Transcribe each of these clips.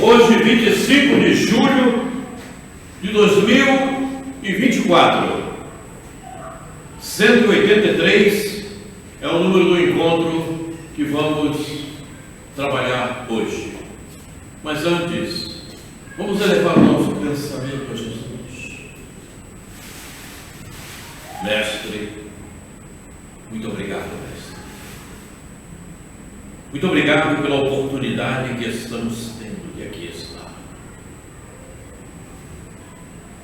Hoje, 25 de julho de 2024, 183 é o número do encontro que vamos trabalhar hoje. Mas antes, vamos elevar o nosso pensamento a Jesus. Mestre, muito obrigado, Mestre. Muito obrigado pela oportunidade que estamos tendo de aqui estar,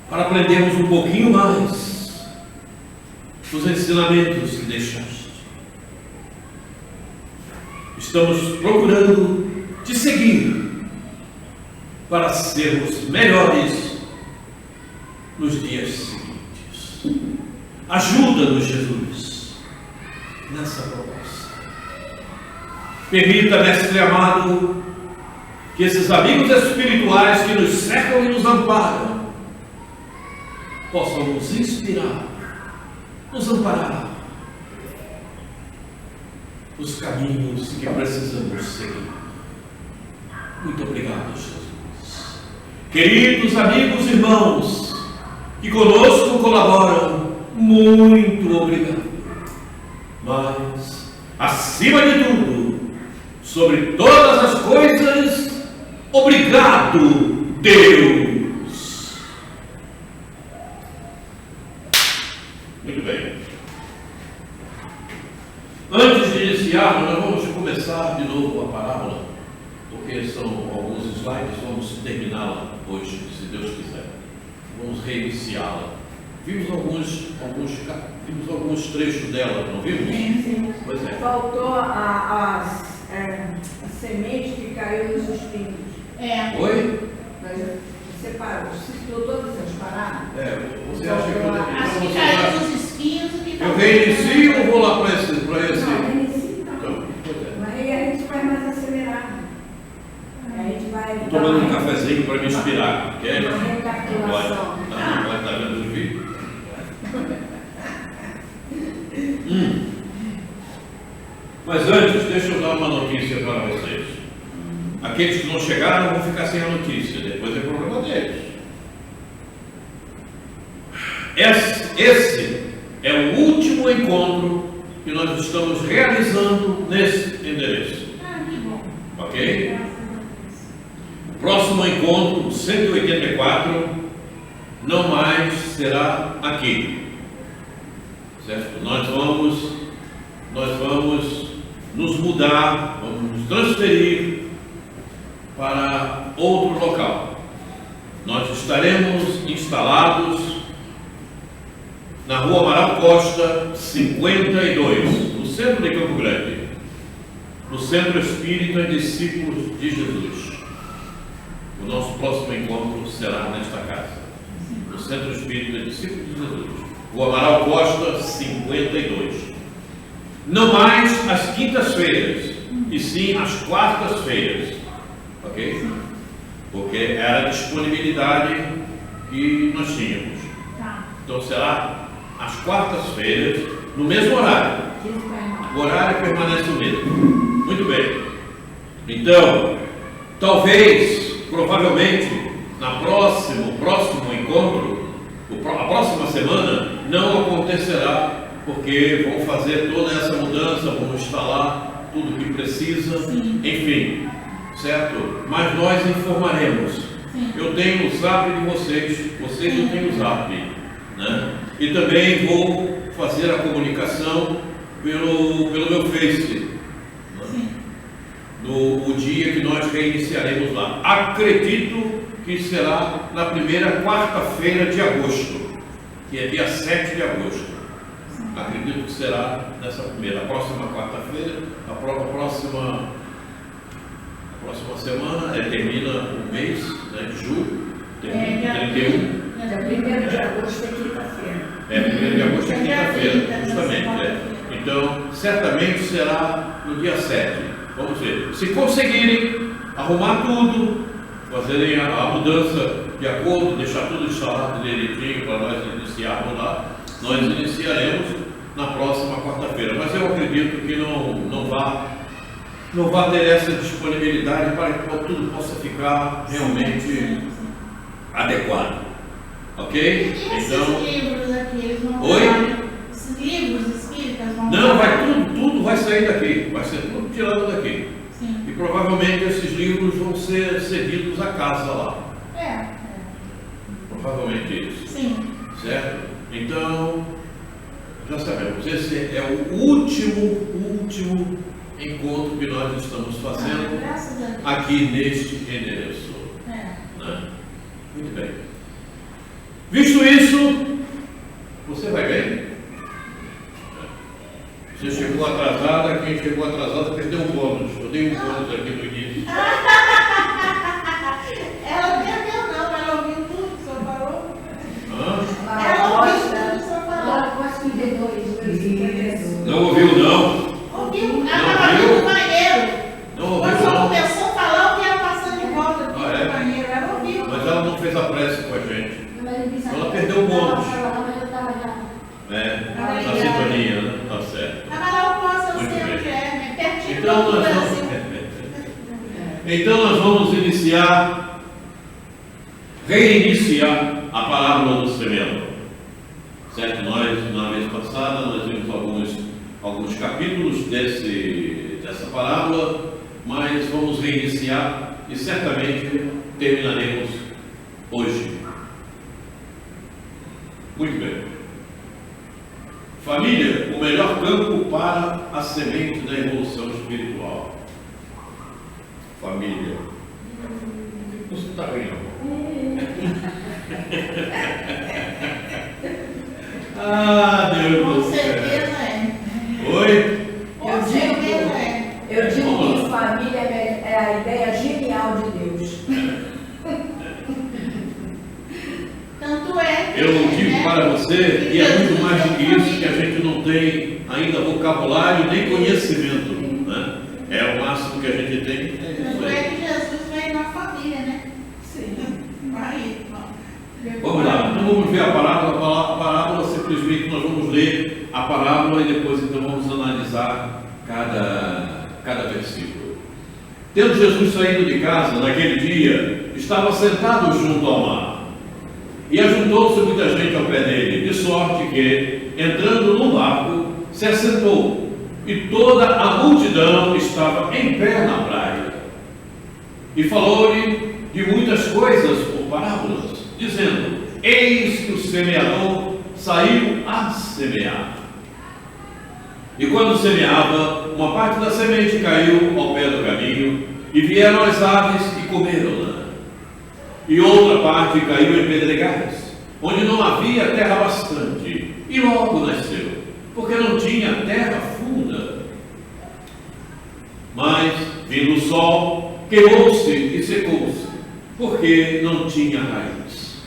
para aprendermos um pouquinho mais dos ensinamentos que deixaste. Estamos procurando te seguir para sermos melhores nos dias seguintes. Ajuda-nos, Jesus, nessa proposta. Permita, Mestre amado, que esses amigos espirituais que nos cercam e nos amparam possam nos inspirar, nos amparar os caminhos que precisamos seguir. Muito obrigado, Jesus. Queridos amigos e irmãos que conosco colaboram, muito obrigado. Mas, acima de tudo, sobre todas as coisas, obrigado, Deus. Muito bem. Antes de iniciarmos, nós vamos começar de novo a parábola, porque são alguns slides, vamos terminá-la hoje, se Deus quiser. Vamos reiniciá-la. Vimos alguns trechos dela, não vimos? Sim. Pois é. Faltou a semente que caiu nos espinhos. Oi? Você citou todas as parábolas? Você acha que eu As que caiu nos espinhos e que Eu reinicio ou vou lá para esse? Não, inicia não. Então, pois é. Mas aí a gente vai mais acelerado. A gente vai. Estou tomando um cafezinho para me inspirar. Quer? Uma recapitulação. Não pode estar vendo o vídeo? Mas antes, deixa eu dar uma notícia para vocês. Aqueles que não chegaram vão ficar sem a notícia, depois é problema deles. Esse é o último encontro que nós estamos realizando nesse endereço. que bom. Ok? O próximo encontro, 184, não mais será aqui. Certo? Nós vamos nos mudar, vamos nos transferir para outro local. Nós estaremos instalados na Rua Amaral Costa 52, no centro de Campo Grande, no Centro Espírita Discípulos de Jesus. O nosso próximo encontro será nesta casa, no Centro Espírita Discípulos de Jesus, Rua Amaral Costa 52. Não mais às quintas-feiras, e sim às quartas-feiras, ok? Porque era a disponibilidade que nós tínhamos. Então será às quartas-feiras, no mesmo horário. O horário permanece o mesmo. Muito bem. Então, talvez, provavelmente, no próximo encontro, a próxima semana, não acontecerá, porque vão fazer toda essa mudança, vão instalar tudo que precisa, enfim, certo? Mas nós informaremos. Eu tenho o zap de vocês não têm o zap, né? E também vou fazer a comunicação pelo meu Face, né? No dia que nós reiniciaremos lá. Acredito que será na primeira quarta-feira de agosto, que é dia 7 de agosto. Acredito que será nessa primeira, a próxima quarta-feira, a próxima semana, termina o mês, né, de julho, termina 31. Dia 1º de agosto é quinta-feira. 1º de agosto é quinta-feira, justamente. Então, certamente será no dia 7. Vamos ver. Se conseguirem arrumar tudo, fazerem a mudança de acordo, deixar tudo instalado direitinho para nós iniciarmos lá, nós iniciaremos na próxima quarta-feira. Mas eu acredito que não vá não vai ter essa disponibilidade para que tudo possa ficar realmente adequado. Ok? E esses livros aqui, eles vão Oi? Esses livros espíritas vão Não, vai tudo vai sair daqui, vai ser tudo tirado daqui. Sim. E provavelmente esses livros vão ser cedidos à casa lá. Provavelmente isso. Sim. Certo? Então, já sabemos, esse é o último encontro que nós estamos fazendo Graças a Deus. aqui neste endereço. É. Né? Muito bem. Visto isso, você vai bem? Você chegou atrasada, quem chegou atrasada perdeu um bônus. Eu dei um bônus aqui no início. Ela perdeu não, ela ouviu tudo que o senhor falou. Hã? Ela ouviu tudo que o senhor falou. Ela pode 52, Não ouviu, não? Ouviu? Ela estava vindo do banheiro. Não Quando ouviu, o senhor não. começou a falar, eu vinha passando de volta aqui Ah, é? do banheiro. Ela ouviu. Mas ela não fez a prece com a gente. Ela perdeu o bônus. Na sintonia, né? Tá certo. A Manaus possa Muito ser bem. onde é, né? Pertinho Então do nós Brasil. vamos iniciar, reiniciar a parábola do semeador. Certo? Nós, na vez passada, nós vimos alguns capítulos dessa parábola, mas vamos reiniciar e certamente terminaremos hoje. Muito bem. Família, o melhor campo para a semente da evolução espiritual. Família. Por que você está rindo? Deus Com do céu. certeza é. Oi? Com certeza é. Eu digo Vamos que família é a ideia genial de Deus. Tanto é que, Eu digo para você que é muito mais do que isso, que a gente não tem ainda vocabulário nem conhecimento. Né? É o máximo que a gente tem. É isso Tanto aí. é que Jesus veio na família, né? Sim. Aí, Vamos lá, então vamos ver a parábola. A parábola simplesmente nós vamos ler a parábola e depois então vamos analisar cada versículo. Tendo Jesus saído de casa naquele dia, estava sentado junto ao mar. E ajuntou-se muita gente ao pé dele, de sorte que, entrando no barco, se assentou, e toda a multidão estava em pé na praia. E falou-lhe de muitas coisas por parábolas, dizendo: eis que o semeador saiu a semear. E quando semeava, uma parte da semente caiu ao pé do caminho, e vieram as aves e comeram-na. E outra parte caiu em pedregais, onde não havia terra bastante, e logo nasceu, porque não tinha terra funda. Mas, vindo o sol, queimou-se e secou-se, porque não tinha raiz.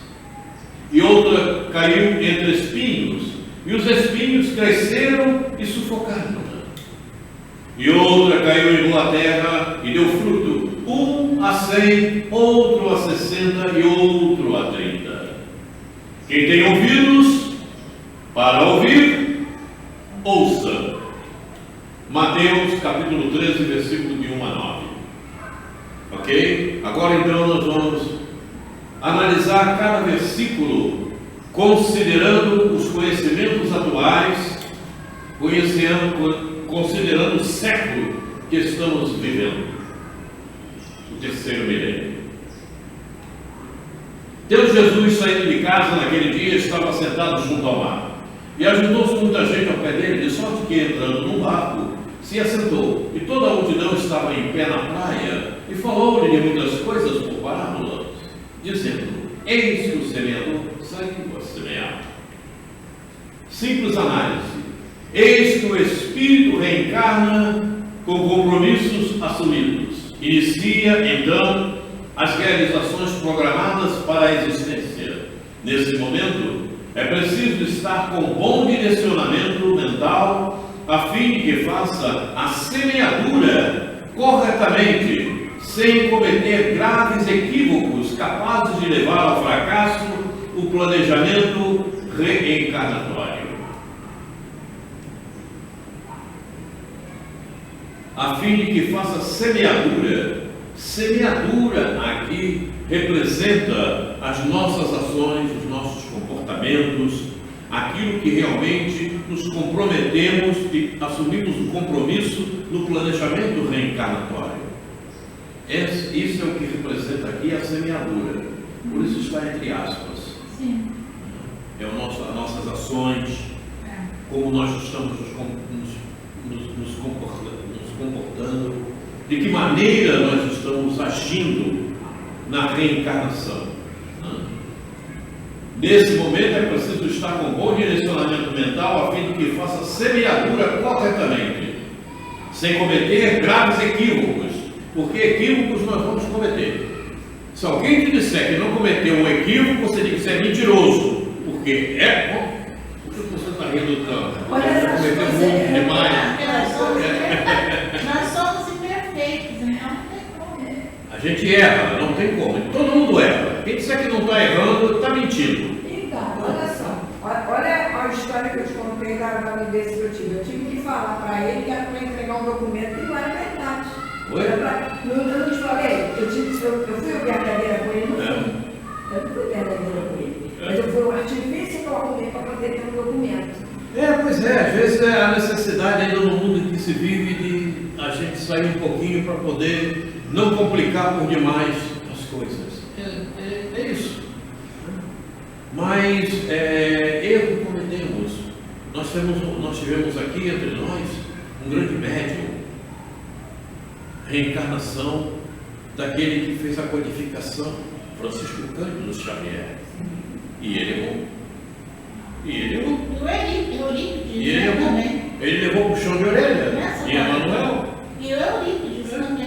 E outra caiu entre espinhos, e os espinhos cresceram e sufocaram-na. E outra caiu em boa terra e deu fruto, um a 100, outro a 60 e outro a 30. Quem tem ouvidos para ouvir, ouça. Mateus capítulo 13, versículo de 1 a 9. Ok? Agora então nós vamos analisar cada versículo considerando os conhecimentos atuais, considerando o século que estamos vivendo, o terceiro milênio. Tendo Jesus saído de casa naquele dia, estava sentado junto ao mar, e ajuntou-se muita gente ao pé dele, de sorte que, entrando num barco, se assentou, e toda a multidão estava em pé na praia, e falou-lhe de muitas coisas por parábolas, dizendo: eis que o semeador saiu a semear. Simples análise. Eis que o Espírito reencarna com compromissos assumidos. Inicia, então, as realizações programadas para a existência. Nesse momento, é preciso estar com bom direcionamento mental, a fim de que faça a semeadura corretamente, sem cometer graves equívocos capazes de levar ao fracasso o planejamento reencarnatório. a fim de que faça semeadura. Semeadura aqui representa as nossas ações, os nossos comportamentos, aquilo que realmente nos comprometemos e assumimos o compromisso no planejamento reencarnatório. Isso é o que representa aqui a semeadura. Por isso está entre aspas. Sim. É as nossas ações, como nós estamos nos comportando, de que maneira nós estamos agindo na reencarnação. Nesse momento é preciso estar com bom direcionamento mental a fim de que faça semeadura corretamente, sem cometer graves equívocos, porque equívocos nós vamos cometer. Se alguém te disser que não cometeu um equívoco, você diz que você é mentiroso, porque por que você está rindo tanto? Porque você cometeu muito demais. Nós somos imperfeitos, então não tem como. A gente erra, não tem como. Todo mundo erra. Quem disser que não está errando, está mentindo. Então, olha só. Olha a história que eu te contei da gravidez que eu tive. Eu tive que falar para ele que era para entregar um documento que não era verdade. Oi? Eu não te falei, eu fui verdadeira com ele, não fui. Eu não fui verdadeira com ele. Mas eu fui o artifício que eu arrumei para poder ter um documento. Pois é, às vezes é a necessidade ainda no mundo em que se vive de a gente sair um pouquinho para poder não complicar por demais as coisas. É isso. Mas erro cometemos. Nós tivemos aqui entre nós um grande médium. Reencarnação daquele que fez a codificação, Francisco Cândido Xavier. E ele errou. Ele levou o puxão de orelha. E Emanuel. E o Eurípides também.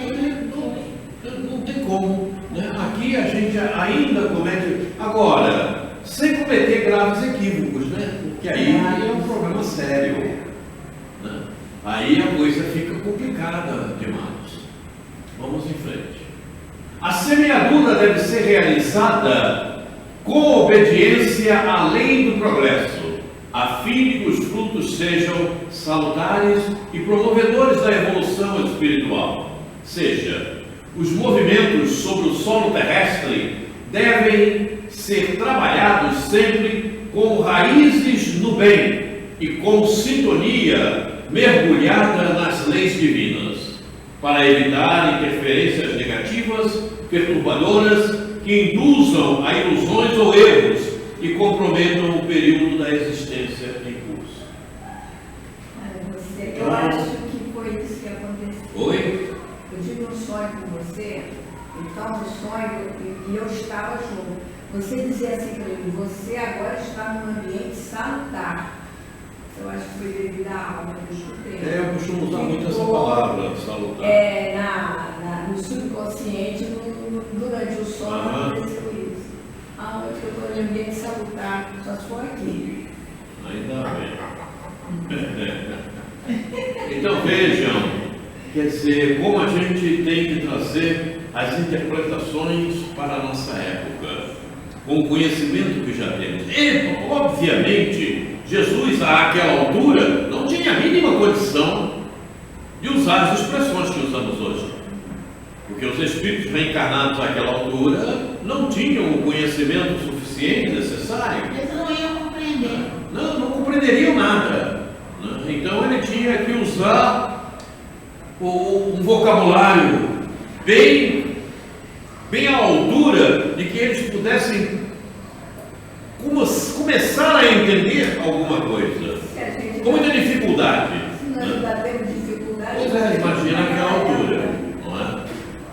Não tem como. Né? Aqui a gente ainda comete. Agora, sem cometer graves equívocos, né? Porque aí é um problema sério. Né? Aí a coisa fica complicada demais. Vamos em frente. A semeadura deve ser realizada com obediência à lei do progresso, a fim de que os frutos sejam salutares e promovedores da evolução espiritual. Seja, os movimentos sobre o solo terrestre devem ser trabalhados sempre com raízes no bem e com sintonia mergulhada nas leis divinas, para evitar interferências negativas, perturbadoras, que induzam a ilusões ou erros e comprometam o período da existência em curso. Eu acho que foi isso que aconteceu. Oi? Eu tive um sonho com você, então no sonho, e eu estava junto. Você dizia assim para mim, você agora está num ambiente salutar. Eu acho que foi devido à alma que eu escutei. Eu costumo usar muito essa palavra, salutar. No subconsciente, durante o sonho, aconteceu isso. Aonde eu estou no ambiente salutar, só se for aqui. Ainda bem. Então vejam, quer dizer, como a gente tem que trazer as interpretações para a nossa época, com o conhecimento que já temos. E, obviamente, Jesus, àquela altura, não tinha a mínima condição de usar as expressões que usamos hoje. Porque os espíritos reencarnados àquela altura não tinham o conhecimento suficiente necessário. Eles não iam compreender. Não compreenderiam nada. Então ele tinha que usar um vocabulário bem à altura de que eles pudessem começar a entender alguma coisa. Com muita dificuldade. Se nós ainda temos dificuldade. Pois é, imagina aquela altura, não é?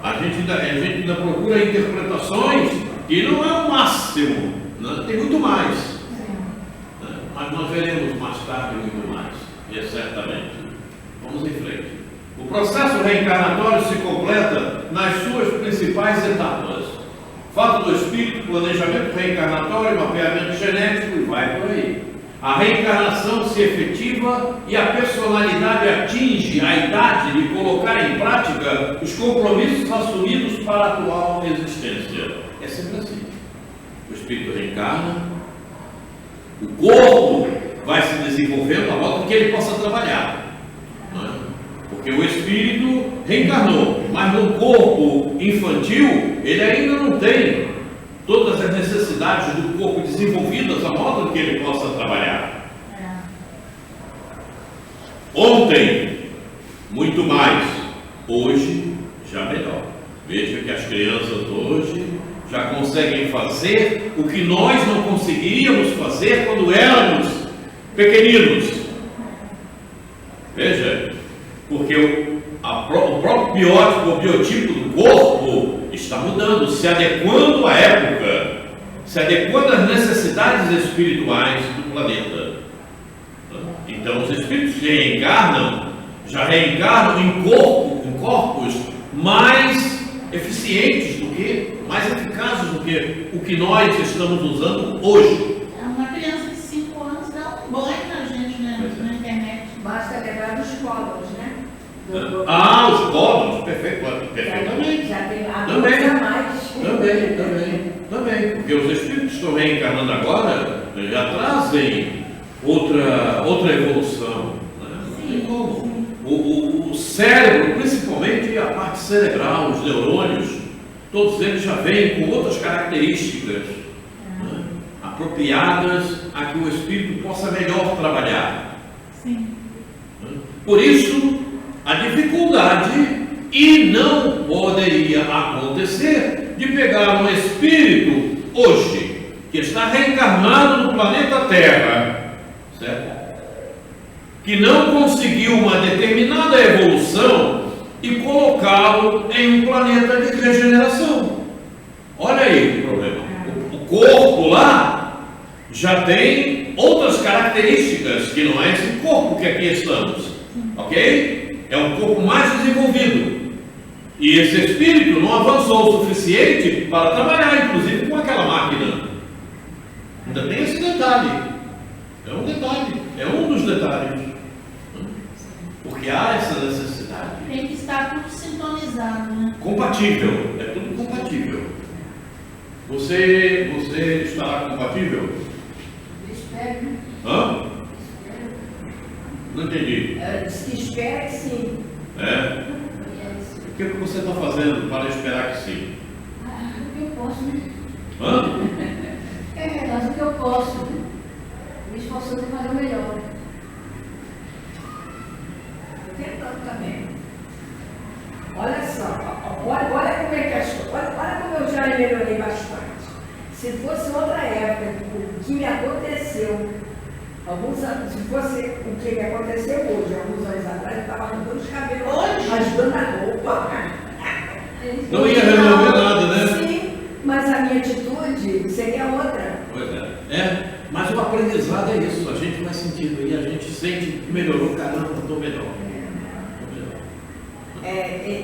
A gente ainda procura interpretações e não é o máximo, né? Tem muito mais. Né? Mas nós veremos mais tarde muito mais, e é certamente. Vamos em frente. O processo reencarnatório se completa nas suas principais etapas. Fato do espírito, planejamento reencarnatório, mapeamento genético e vai por aí. A reencarnação se efetiva e a personalidade atinge a idade de colocar em prática os compromissos assumidos para a atual existência. É sempre assim. O espírito reencarna, o corpo vai se desenvolvendo a modo que ele possa trabalhar. Não é? Porque Porque o espírito reencarnou, mas no corpo infantil ele ainda não tem todas as necessidades do corpo desenvolvidas a modo que ele possa trabalhar. Ontem, muito mais, hoje já melhor. Veja que as crianças hoje já conseguem fazer o que nós não conseguiríamos fazer quando éramos pequeninos. Veja, porque o próprio biótipo, o biotipo do corpo está mudando, se adequando à época, se adequando às necessidades espirituais do planeta. Então os espíritos que reencarnam, já reencarnam em corpos mais eficientes do que, mais eficazes do que o que nós estamos usando hoje. Uma criança de 5 anos dá um banho na gente, né, na internet. Basta lembrar dos códigos, né? Os códigos, perfeitamente. Já tem a coisa mais. Também, porque os espíritos que estão reencarnando agora já trazem outra evolução. Né? Sim, como? O cérebro, principalmente a parte cerebral, os neurônios, todos eles já vêm com outras características né? Apropriadas a que o espírito possa melhor trabalhar. Sim. Por isso, a dificuldade, e não poderia acontecer, de pegar um espírito hoje, que está reencarnado no planeta Terra, certo? Que não conseguiu uma determinada evolução e colocá-lo em um planeta de regeneração. Olha aí o problema. O corpo lá já tem outras características que não é esse corpo que aqui estamos, ok? É um corpo mais desenvolvido. E esse espírito não avançou o suficiente para trabalhar, inclusive, com aquela máquina. Ainda tem esse detalhe. É um detalhe, é um dos detalhes. Porque há essa necessidade. Tem que estar tudo sintonizado, né? Compatível, é tudo compatível. Você estará compatível? Espero, né? Hã? Não entendi. Diz que espera que sim. É? O que você está fazendo para esperar que sim? O que eu posso, né? Hã? Faz o que eu posso, né? Me esforçando para fazer o melhor. Tentando também. Olha só, olha como é que as coisas. Olha como eu já melhorei bastante. Se fosse outra época, o que me aconteceu, alguns anos, se fosse o que me aconteceu hoje, alguns anos atrás, eu estava arrancando os cabelos, Hoje? rasgando a roupa. Não ia resolver nada, né? Sim, mas a minha atitude seria outra. Pois é. Mas o aprendizado é isso, a gente vai sentindo e a gente sente que melhorou, caramba, estou melhor.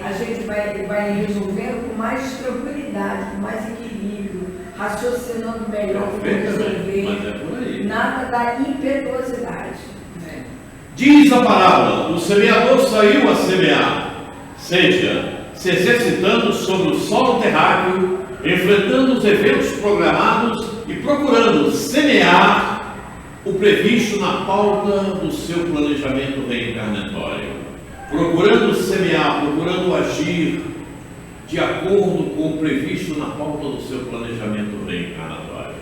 A gente vai resolvendo com mais tranquilidade, com mais equilíbrio, raciocinando melhor para resolver. Mas é por aí. Nada da impetuosidade. Diz a parábola: o semeador saiu a semear, seja, se exercitando sobre o solo terráqueo, enfrentando os eventos programados e procurando semear o previsto na pauta do seu planejamento reencarnatório. Procurando semear, procurando agir de acordo com o previsto na pauta do seu planejamento reencarnatório.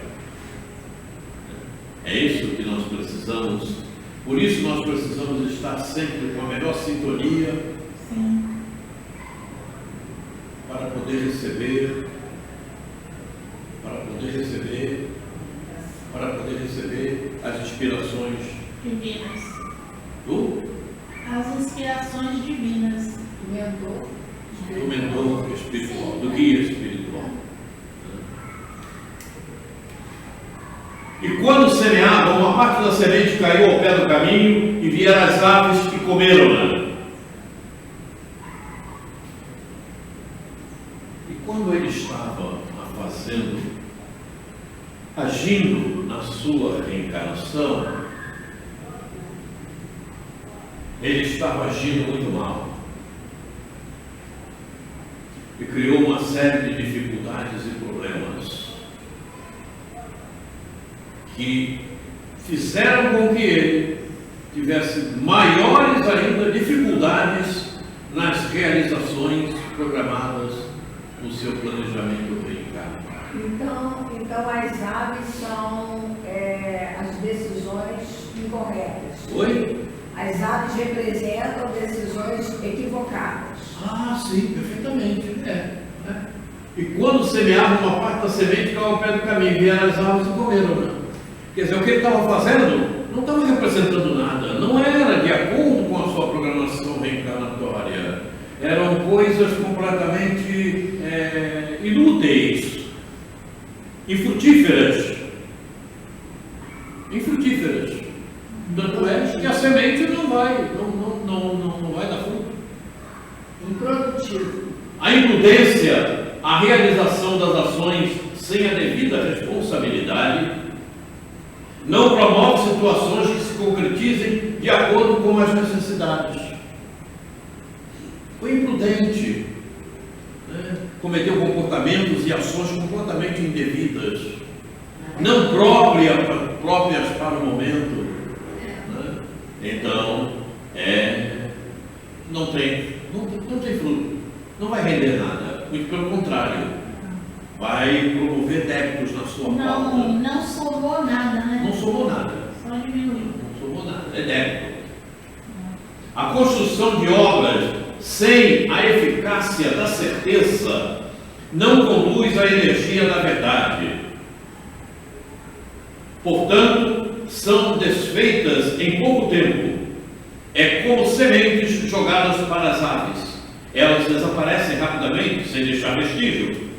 É isso que nós precisamos. Por isso nós precisamos estar sempre com a melhor sintonia. Sim. Para poder receber as inspirações Divinas. do As inspirações divinas. mentor espiritual, do guia espiritual. E quando semeavam, uma parte da semente caiu ao pé do caminho e vieram as aves que comeram-na. E quando ele estava agindo na sua reencarnação, ele estava agindo muito mal. E criou uma série de dificuldades e problemas que fizeram com que ele tivesse maiores ainda dificuldades nas realizações programadas no seu planejamento reencarnatório. Então as aves são as decisões incorretas. Oi? As aves representam decisões equivocadas. Ah, sim, perfeitamente. E quando semeava uma parte da semente, ficava ao pé do caminho, vieram as aves e comeram, né? Quer dizer, o que ele estava fazendo não estava representando nada, não era de acordo com a sua programação reencarnatória, eram coisas completamente inúteis, infrutíferas. Tanto é que a semente não vai dar fruto. Improdutivo. A imprudência, a realização das ações sem a devida responsabilidade, não promove situações que se concretizem de acordo com as necessidades. O imprudente cometeu comportamentos e ações completamente indevidas, não próprias para o momento. Então, não tem fruto, não vai render nada, muito pelo contrário, vai promover débitos na sua pauta. Não somou nada, né? Não somou nada. Só diminuiu. Não somou nada, é débito. A construção de obras sem a eficácia da certeza não conduz à energia da verdade. Portanto, são desfeitas em pouco tempo. É como sementes jogadas para as aves. Elas desaparecem rapidamente, sem deixar vestígio.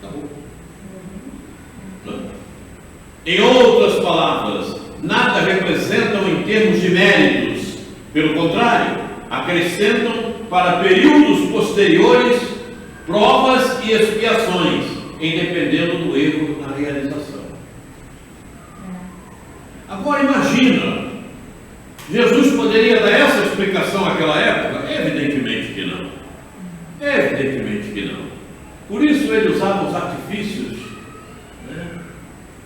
Acabou. Em outras palavras, nada representam em termos de méritos. Pelo contrário, acrescentam para períodos posteriores provas e expiações, independendo do erro na realização. Agora imagina, Jesus poderia dar essa explicação naquela época? Evidentemente que não. Evidentemente que não. Por isso ele usava os artifícios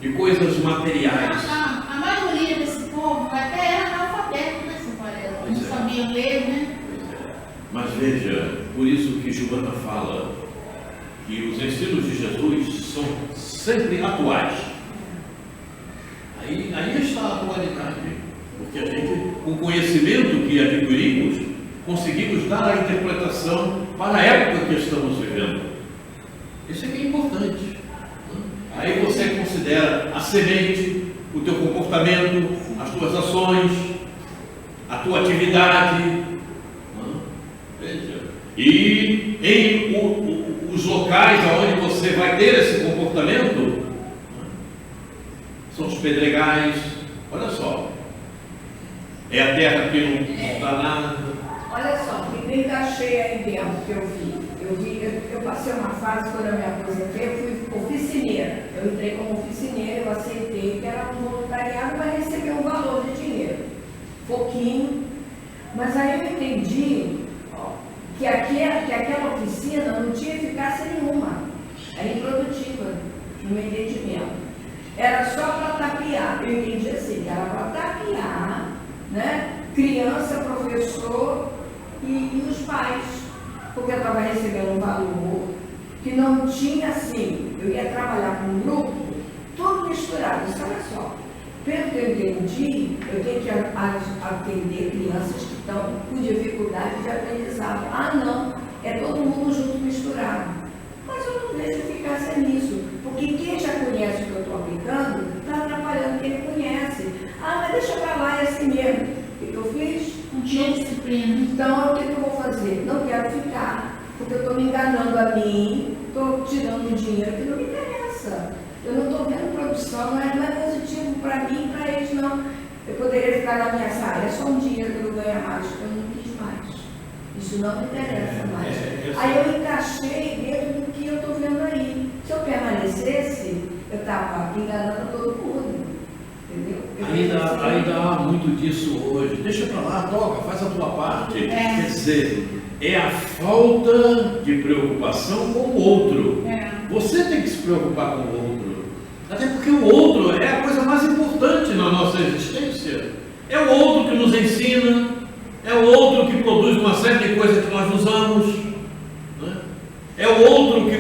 de coisas materiais. A maioria desse povo até era analfabeto, né, seu Varela? Não sabiam ler, né? Mas veja, por isso que Joana fala que os ensinos de Jesus são sempre atuais. Aí está a atualidade, porque a gente, com o conhecimento que adquirimos, conseguimos dar a interpretação para a época que estamos vivendo. Isso é que é importante. Aí você considera a semente, o teu comportamento, as tuas ações, a tua atividade. Veja. E em os locais onde você vai ter esse comportamento, são os pedregais. Olha só, é a terra que não dá nada. Olha só, me encaixei aí dentro que eu vi. Eu passei uma fase, quando eu me aposentei, eu fui oficineira. Eu entrei como oficineira, eu aceitei que era um voluntariado para receber um valor de dinheiro. Pouquinho. Mas aí eu entendi que aquela oficina não tinha eficácia nenhuma. Era improdutiva, no meu entendimento. Era só para tapear. Eu entendi assim, que era para tapear, né? Criança, professor e os pais. Porque eu estava recebendo um valor que não tinha assim. Eu ia trabalhar com um grupo, tudo misturado. Isso, olha só. Pelo que eu entendi, eu tenho que atender crianças que estão com dificuldade de aprendizado. Ah, não, é todo mundo junto misturado. Mas eu não vejo eficácia nisso, porque quem já conhece o que eu estou aplicando, está atrapalhando quem não conhece. Ah, mas deixa para lá, é assim mesmo. O que eu fiz? Não tinha disciplina. Então, o que eu vou fazer? Não quero ficar, porque eu estou me enganando a mim, estou tirando dinheiro que não me interessa. Eu não estou vendo produção, não é positivo para mim e para eles, não. Eu poderia ficar na minha área, é só um dinheiro que eu ganho mais, eu não quis mais. Isso não me interessa mais. Aí eu encaixei dentro do que eu estou vendo aí. Se eu permanecesse, eu estava enganando todo mundo. Entendeu? Ainda há muito disso hoje. Deixa para lá, toca, faz a tua parte. Quer dizer, é a falta de preocupação com o outro. Você tem que se preocupar com o outro. Até porque o outro é a coisa mais importante na nossa existência. É o outro que nos ensina, É o outro que produz uma série de coisas que nós usamos, né? É o outro que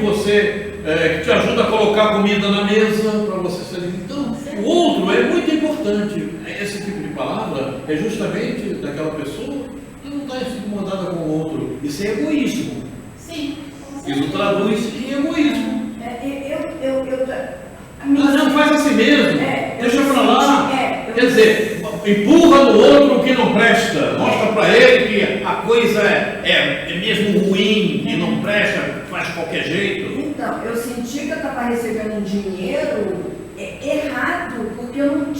que te ajuda a colocar comida na mesa para você ser. Então, o outro é muito importante. Esse tipo de palavra é justamente daquela pessoa que não está incomodada com o outro. Isso é egoísmo. Sim. Isso traduz em egoísmo. Não, faz assim mesmo. Deixa para lá. Quer dizer, empurra no outro o que não presta. Mostra para ele que a coisa é mesmo ruim e não presta, faz de qualquer jeito. Então, eu senti que eu estava recebendo um dinheiro errado, porque eu não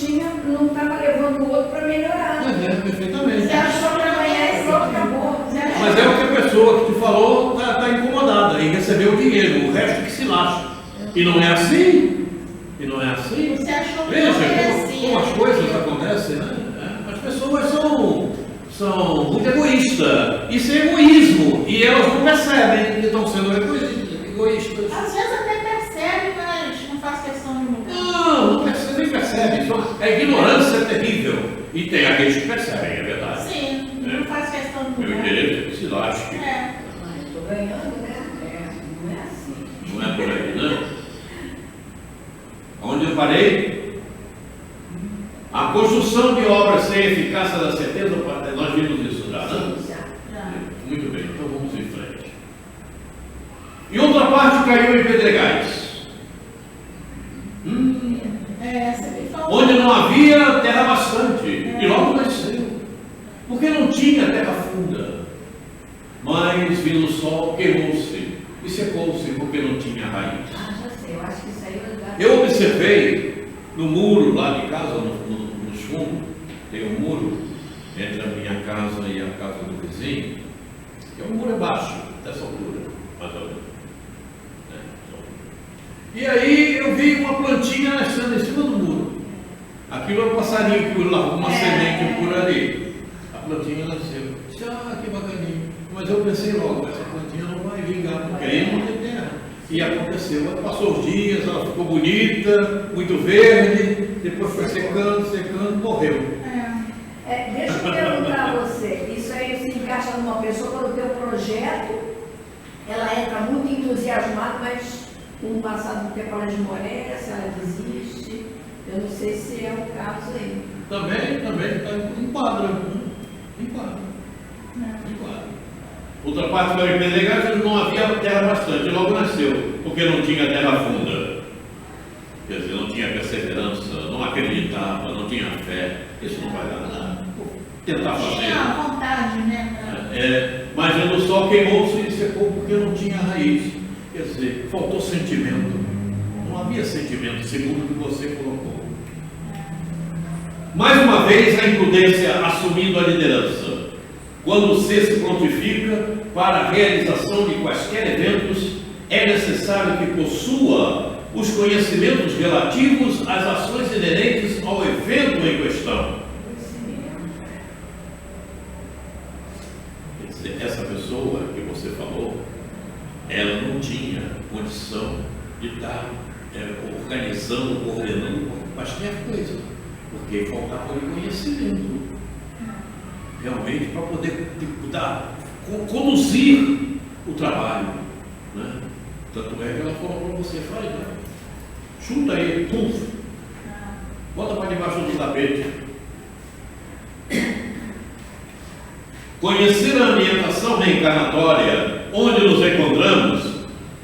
estava levando o outro para melhorar. Perfeitamente. Você achou que Amanhã esse outro acabou. Mas é o que a pessoa que te falou está incomodada em receber o dinheiro, o resto que se lasca. E não é assim. E não é assim. Você achou que Veja não é assim. como as coisas acontecem, né? As pessoas são muito egoístas. Isso é egoísmo. E elas não percebem que estão sendo egoístas. Às vezes até percebe, mas não faz questão de mudar. Não percebe, nem percebe. A ignorância é terrível. E tem aqueles que percebem, é verdade. Sim, não faz questão de Meu mudar. direito é que se lasque. Estou ganhando, né? Não é assim. Não é por aí, né? Onde eu parei? A construção de obras sem eficácia da certeza, nós vimos isso já, né? Já. Muito bem, então vamos em frente. E outra parte caiu em pedregais. Você me falou. Onde não havia terra bastante. E logo nasceu. Porque não tinha terra funda. Mas vindo o sol, queimou-se. E secou-se porque não tinha raiz. Já sei, eu acho que isso aí Eu observei no muro lá de casa, no fundo, tem um muro entre a minha casa e a casa do vizinho, que é um muro baixo, dessa altura, mais ou menos. E aí eu vi uma plantinha nascendo em cima do muro. Aquilo é um passarinho que largou uma semente por ali. A plantinha nasceu. Disse, que bacaninho. Mas eu pensei logo, essa plantinha não vai vingar, porque aí não tem terra. E aconteceu. Passou os dias, ela ficou bonita, muito verde, depois foi secando, morreu. Deixa eu perguntar a você, isso aí se encaixa numa pessoa quando o teu projeto, ela entra muito entusiasmada, mas com o passado do tempo ela esmorece, ela desiste. Eu não sei se é o caso aí. Também, enquadra. Outra parte foi pedregais, não havia terra bastante, logo nasceu, porque não tinha terra funda. Quer dizer, não tinha perseverança, não acreditava, não tinha fé. Isso não vai dar nada. Tentar fazer. Tinha vontade, né? Mas o sol queimou-se e secou porque não tinha raiz. Quer dizer, faltou sentimento. Não havia sentimento, segundo o que você colocou. Mais uma vez, a imprudência assumindo a liderança. Quando você se prontifica para a realização de quaisquer eventos, é necessário que possua os conhecimentos relativos às ações inerentes ao evento em questão. Quer dizer, essa pessoa que você falou, ela não tinha condição de estar organizando, coordenando qualquer coisa, porque faltava o conhecimento. Realmente para poder conduzir o trabalho, né? Tanto é que ela falou para você, faz, né? Chuta ele, puf, bota para debaixo do tapete. Conhecer a ambientação reencarnatória onde nos encontramos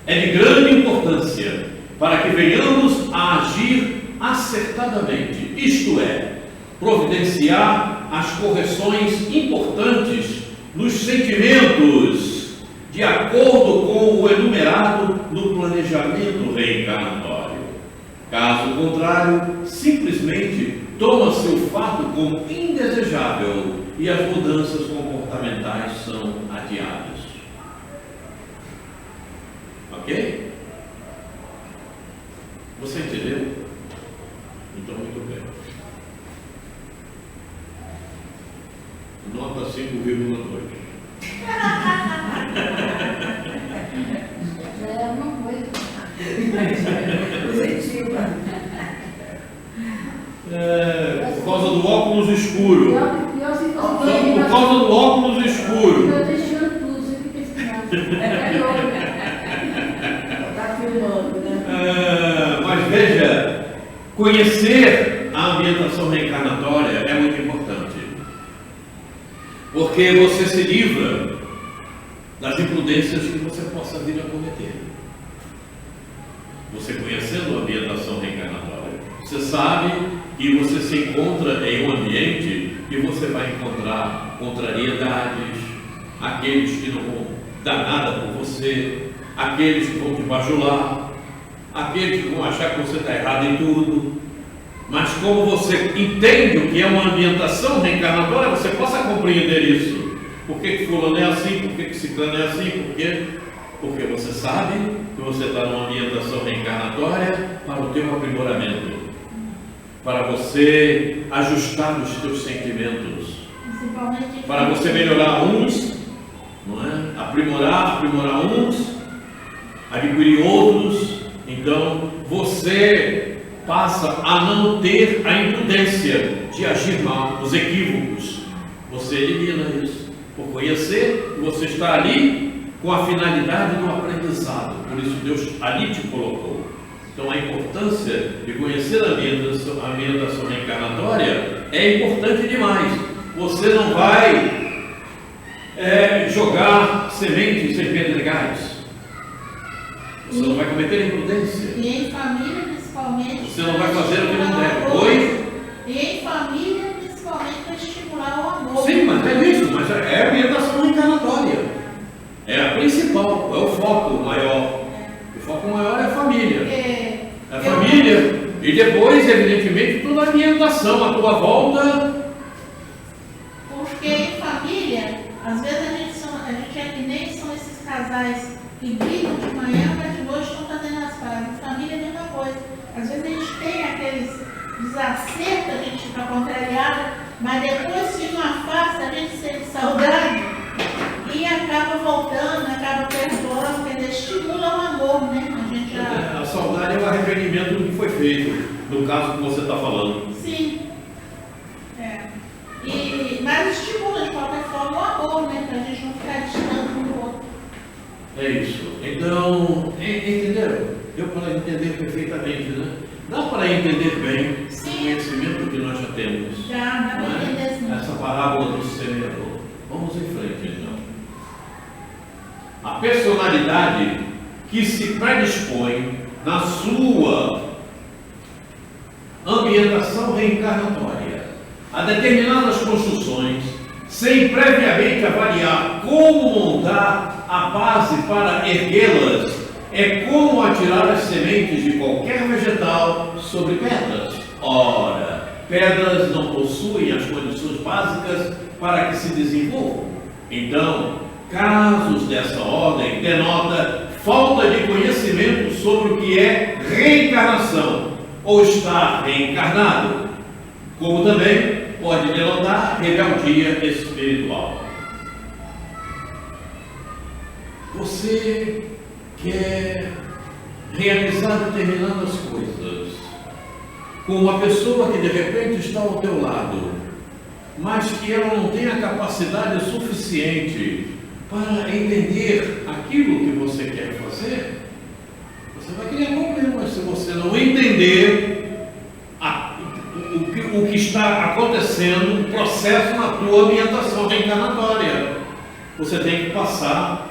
é de grande importância para que venhamos a agir acertadamente, isto é, providenciar as correções importantes nos sentimentos, de acordo com o enumerado no planejamento reencarnatório. Caso contrário, simplesmente toma-se o fato como indesejável e as mudanças comportamentais são adiadas. Ok? Você entendeu? Então, muito bem. Nota 5,2. É uma coisa positiva. Por causa do óculos escuro. Pior situação. Só por por causa do óculos escuro. Estou deixando tudo, você fica esperando. Está filmando, né? Mas veja, conhecer a ambientação reencarnatória é muito importante, porque você se livra das imprudências que você possa vir a cometer. Você conhecendo a ambientação reencarnatória, você sabe que você se encontra em um ambiente que você vai encontrar contrariedades, aqueles que não vão dar nada por você, aqueles que vão te bajular, aqueles que vão achar que você está errado em tudo. Mas como você entende o que é uma ambientação reencarnatória, você possa compreender isso. Por que fulano é assim? Por que ciclano é assim? Por quê? Porque você sabe que você está numa ambientação reencarnatória para o teu aprimoramento, para você ajustar os teus sentimentos, para você melhorar uns, não é? Aprimorar uns, adquirir outros. Então você passa a não ter a imprudência de agir mal, os equívocos. Você elimina isso por conhecer que você está ali com a finalidade do aprendizado. Por isso Deus ali te colocou. Então a importância de conhecer a ambientação reencarnatória é importante demais. Você não vai jogar sementes em pedregais. Você não vai cometer imprudência. E em família, principalmente. Você não vai fazer o que não deve. Oi? E em família, principalmente, para estimular o amor. Sim, mas é isso. Mas é a ambientação reencarnatória. É a principal, é o foco maior. O foco maior é a família. É a família. E depois, evidentemente, toda a ambientação, a tua volta. Porque em família, às vezes a gente é que nem são esses casais que brigam de manhã, mas de noite estão fazendo as pazes. Em família é a mesma coisa. Às vezes a gente tem aqueles desacertos, a gente fica contrariado, mas depois fica uma face, a gente sente saudade e acaba voltando, acaba perdoando, quer dizer, estimula o amor, né? A gente já... A saudade é o arrependimento do que foi feito, no caso que você está falando. Sim. Mas estimula de qualquer forma o amor, né? Para a gente não ficar distante um do outro. É isso. Então, entenderam? Deu para entender perfeitamente, né? Dá para entender bem o conhecimento que nós já temos. Já, dá para entender sim. Essa parábola do semeador. Vamos em frente, então. A personalidade que se predispõe na sua ambientação reencarnatória a determinadas construções, sem previamente avaliar como montar a base para erguê-las, é como atirar as sementes de qualquer vegetal sobre pedras. Ora, pedras não possuem as condições básicas para que se desenvolvam. Então, casos dessa ordem denota falta de conhecimento sobre o que é reencarnação ou estar reencarnado, como também pode denotar rebeldia espiritual. Você quer realizar determinadas coisas com uma pessoa que de repente está ao teu lado, mas que ela não tem a capacidade suficiente para entender aquilo que você quer fazer, você vai criar problemas se você não entender o que está acontecendo, o processo na tua ambientação reencarnatória. Você tem que passar,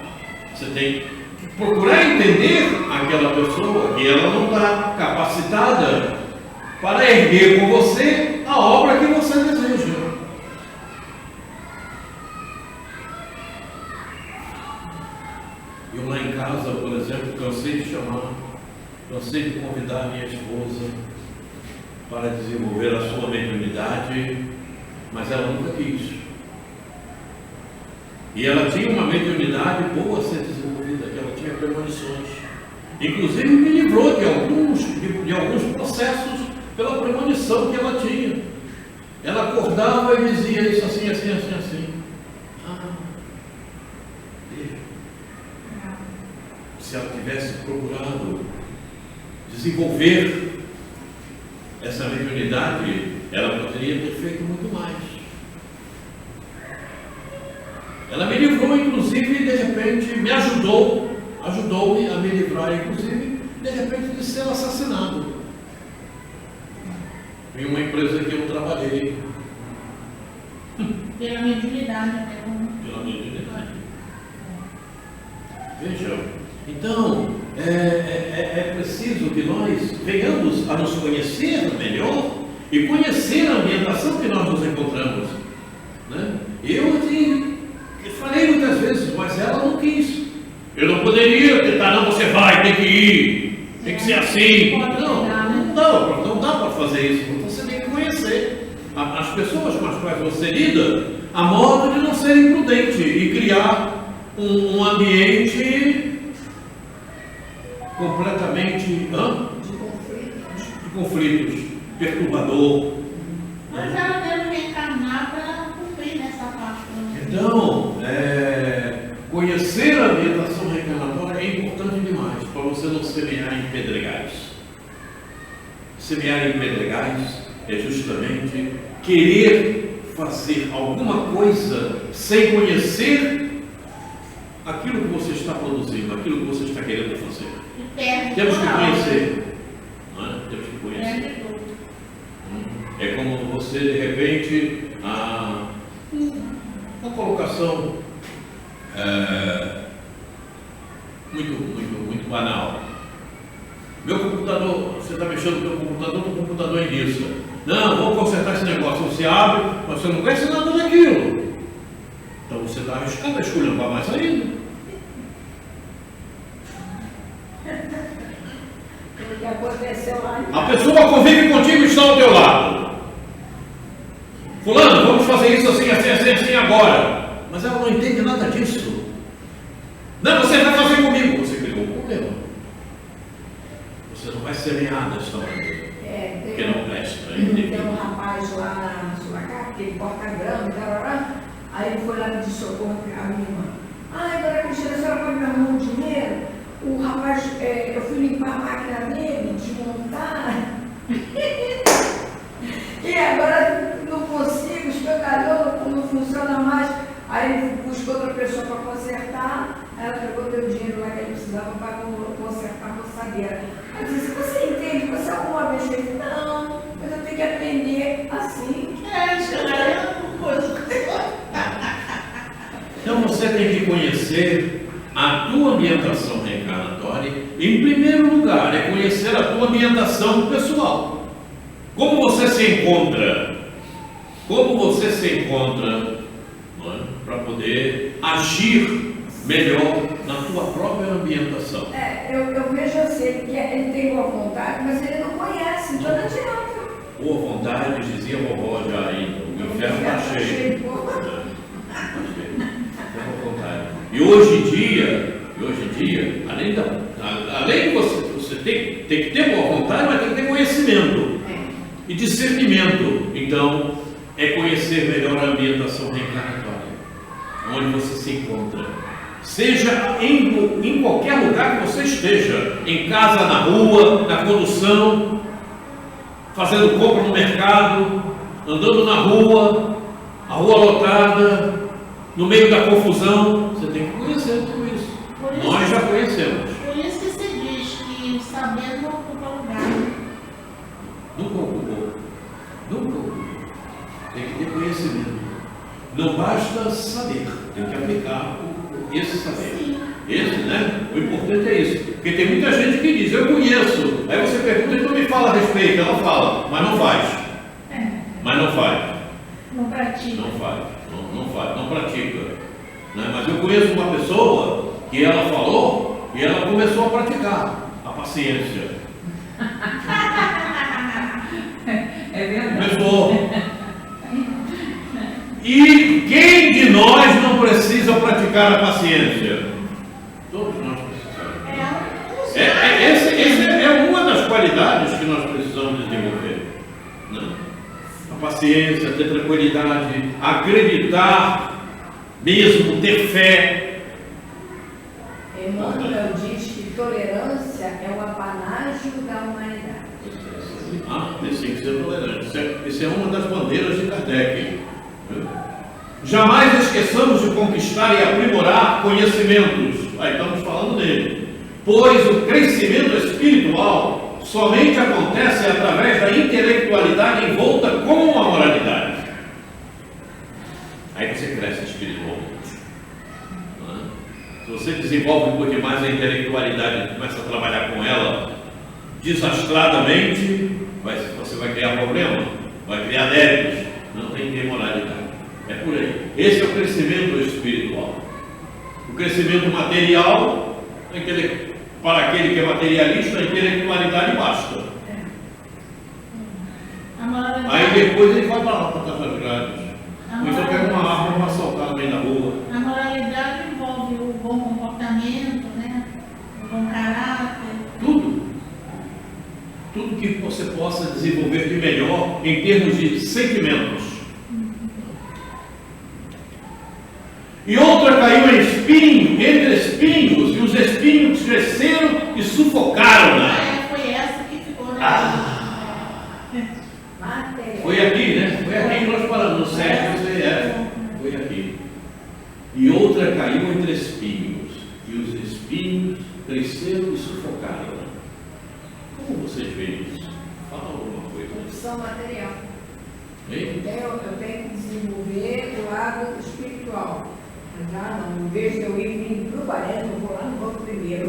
você tem que procurar entender aquela pessoa que ela não está capacitada para erguer com você a obra que você deseja. Eu lá em casa, por exemplo, cansei de convidar minha esposa para desenvolver a sua mediunidade, mas ela nunca quis. E ela tinha uma mediunidade boa a ser desenvolvida, que ela tinha premonições. Inclusive me livrou de alguns processos pela premonição que ela tinha. Ela acordava e dizia isso assim, assim, assim, assim. Se ela tivesse procurado desenvolver essa mediunidade, ela poderia ter feito muito mais. inclusive, de repente, me ajudou-me a me livrar, inclusive, de repente, de ser assassinado. Em uma empresa que eu trabalhei. Pela mediunidade mesmo. Pela mediunidade. Vejam, então, é preciso que nós venhamos a nos conhecer melhor e conhecer a ambientação que nós nos encontramos. Né? Eu falei muitas vezes, mas ela não quis. Eu não poderia tentar, não, você vai, tem que ir, tem que ser assim. Não dá para fazer isso, então você tem que conhecer as pessoas com as quais você lida, a modo de não ser imprudente e criar um ambiente completamente de conflitos, perturbador. Mas ela deve reencarnar para cumprir nessa parte. Então, conhecer a ambientação reencarnatória é importante demais para você não semear em pedregais. Semear em pedregais é justamente querer fazer alguma coisa sem conhecer aquilo que você está produzindo, aquilo que você está querendo fazer. Temos que conhecer. Não é? Temos que conhecer. É como você, de repente, uma colocação muito banal. Meu computador, você está mexendo no meu computador é nisso. Não, vamos consertar esse negócio. Você abre, mas você não conhece nada daquilo. Então você está arriscando a esculhambar mais ainda. O que aconteceu lá? A pessoa convive contigo e está ao teu lado. Fulano, vamos fazer isso assim agora. Mas ela não entende nada disso. Não, você vai fazer comigo. Você criou um problema. Você não vai semear desta maneira. Porque não presta. Tem um rapaz lá na sua casa, que ele corta grama, aí ele foi lá pedir socorro para a minha irmã. Agora, Cristina, a senhora pode me arrumar um dinheiro? O rapaz, eu fui limpar a máquina dele, desmontar. E agora não consigo, escangalhou, não funciona mais. Aí ele buscou outra pessoa para consertar. Ela pegou o dinheiro lá que ele precisava para consertar a roçadeira. Ela disse: você entende? Você alguma vez fez? Não, mas eu tenho que aprender assim. Então você tem que conhecer a tua ambientação reencarnatória. Em primeiro lugar, é conhecer a tua ambientação pessoal. Como você se encontra? Para poder agir melhor na tua própria ambientação. Eu vejo assim, que ele tem boa vontade, mas ele não conhece, então não adianta. Boa vontade, dizia a vovó já ainda, o inferno está cheio. Boa vontade. E hoje em dia, além de você tem que ter boa vontade, mas tem que ter conhecimento e discernimento. Então, é conhecer melhor a ambientação reencarnatória, onde você se encontra. Seja em qualquer lugar que você esteja, em casa, na rua, na condução, fazendo compra no mercado, andando na rua, a rua lotada, no meio da confusão. Você tem que conhecer tudo isso. Nós já conhecemos. Por isso que se diz que o saber não ocupa lugar. Nunca ocupou. Tem que ter conhecimento. Não basta saber, tem que aplicar esse saber. Sim. Esse, né? O importante é isso. Porque tem muita gente que diz: eu conheço. Aí você pergunta e não me fala a respeito. Ela fala, mas não faz. Mas não faz. Não pratica. Não faz. Não faz, não pratica. Né? Mas eu conheço uma pessoa que ela falou e ela começou a praticar a paciência. É verdade. Começou. E quem de nós não precisa praticar a paciência? Todos nós precisamos. Essa é uma das qualidades que nós precisamos desenvolver. Né? A paciência, ter tranquilidade, acreditar mesmo, ter fé. Emmanuel diz que tolerância é o apanágio da humanidade. Tem que ser tolerante. Isso é uma das bandeiras de Kardec. Jamais esqueçamos de conquistar e aprimorar conhecimentos. Aí estamos falando dele. Pois o crescimento espiritual somente acontece através da intelectualidade envolta com a moralidade. Aí você cresce espiritualmente. Se você desenvolve um pouco mais a intelectualidade e começa a trabalhar com ela desastradamente, você vai criar problema, vai criar débitos, não tem que ter moralidade. É por aí. Esse é o crescimento espiritual. O crescimento material, para aquele que é materialista, a intelectualidade basta. Aí depois ele vai para lá, para trás das grades. Ou então pega uma arma para assaltar no meio da rua. A moralidade envolve o bom comportamento, né? O bom caráter. Tudo que você possa desenvolver de melhor em termos de sentimentos. E outra caiu em espinho, entre espinhos, e os espinhos cresceram e sufocaram-na. Foi essa que ficou, né? Foi aqui, né? Foi aqui que nós paramos, no 7, foi aqui. E outra caiu entre espinhos, e os espinhos cresceram e sufocaram. Como vocês veem isso? Fala alguma coisa. Opção material. Hein? Eu tenho que desenvolver o lado espiritual. Mas não, em vez de eu ir vindo para o Guarani, eu vou lá no banco primeiro.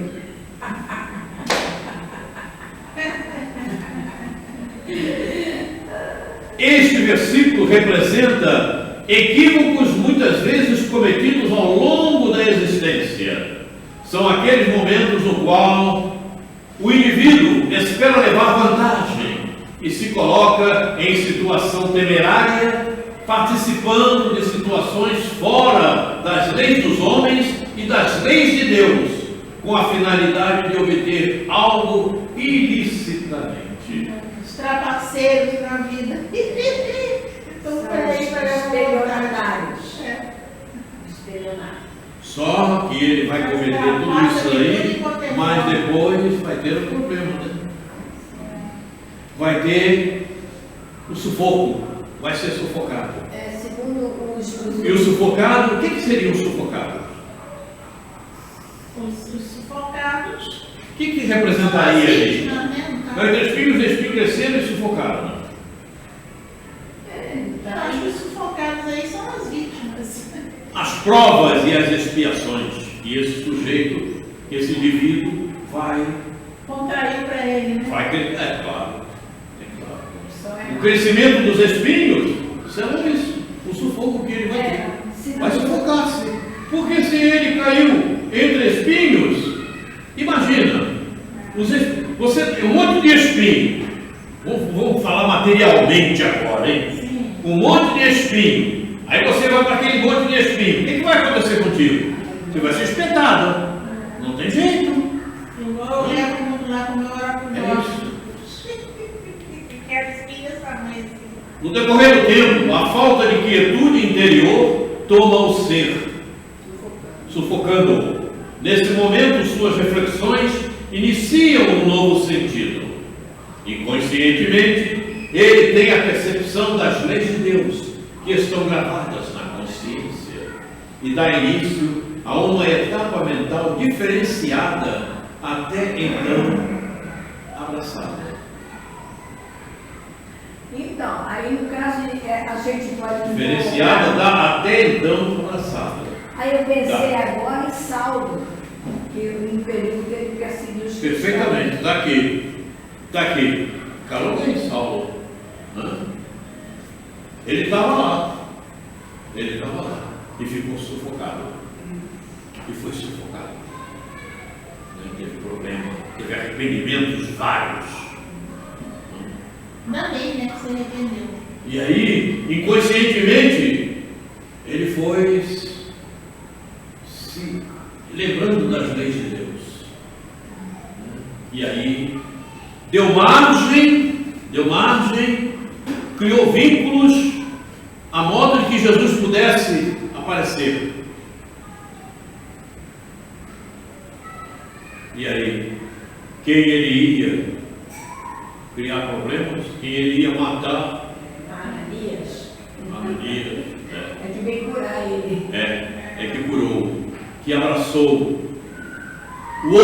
Este versículo representa equívocos muitas vezes cometidos ao longo da existência. São aqueles momentos no qual o indivíduo espera levar vantagem e se coloca em situação temerária, participando de situações fora das leis dos homens e das leis de Deus, com a finalidade de obter algo ilicitamente. Os trapaceiros na vida. Então, peraí, Estelionatários. Só que ele vai cometer tudo isso aí, mas depois vai ter um problema, né? Vai ter o sufoco, vai ser sufocado. Segundo os... E o sufocado, o que seria um sufocado? Os sufocados. O que representaria aí? Né? Os espinhos cresceram e sufocaram. Eu acho que os sufocados aí são as vítimas. As provas e as expiações que esse sujeito, que esse indivíduo vai Contraiu para ele, né? É claro. O crescimento dos espinhos será isso, o sufoco que ele vai ter. Vai sufocar-se. Porque se ele caiu entre espinhos, imagina, você tem um monte de espinho. Vamos falar materialmente agora, hein? Sim. Um monte de espinho. Aí você vai para aquele monte de espinho. O que vai acontecer contigo? Você vai ser espetado. Não tem jeito. Igual eu levo muito lá com o meu oráculo. Quero espinho dessa mãe assim. No decorrer do tempo, a falta de quietude interior toma o ser, sufocando-o. Nesse momento, suas reflexões iniciam um novo sentido. Inconscientemente, ele tem a percepção das leis de Deus, que estão gravadas na consciência, e dá início a uma etapa mental diferenciada, até então abraçada. Então, aí no caso a gente pode... Diferenciada da até então abraçada. Aí eu pensei agora em Saulo, que no período teve que seguir os... Perfeitamente, está aqui. Está aqui. Calou bem, Saulo. Ele estava lá. Ele estava lá. E ficou sufocado. E foi sufocado. Teve problema. Teve arrependimentos vários. Ainda bem, né, que você arrependeu. E aí, inconscientemente, ele foi se lembrando das leis de Deus. E aí, deu margem, criou vínculos a modo de que Jesus pudesse aparecer. E aí, quem ele ia criar problemas, quem ele ia matar? Ananias. Ananias. É que veio curar ele. É que curou, que abraçou. O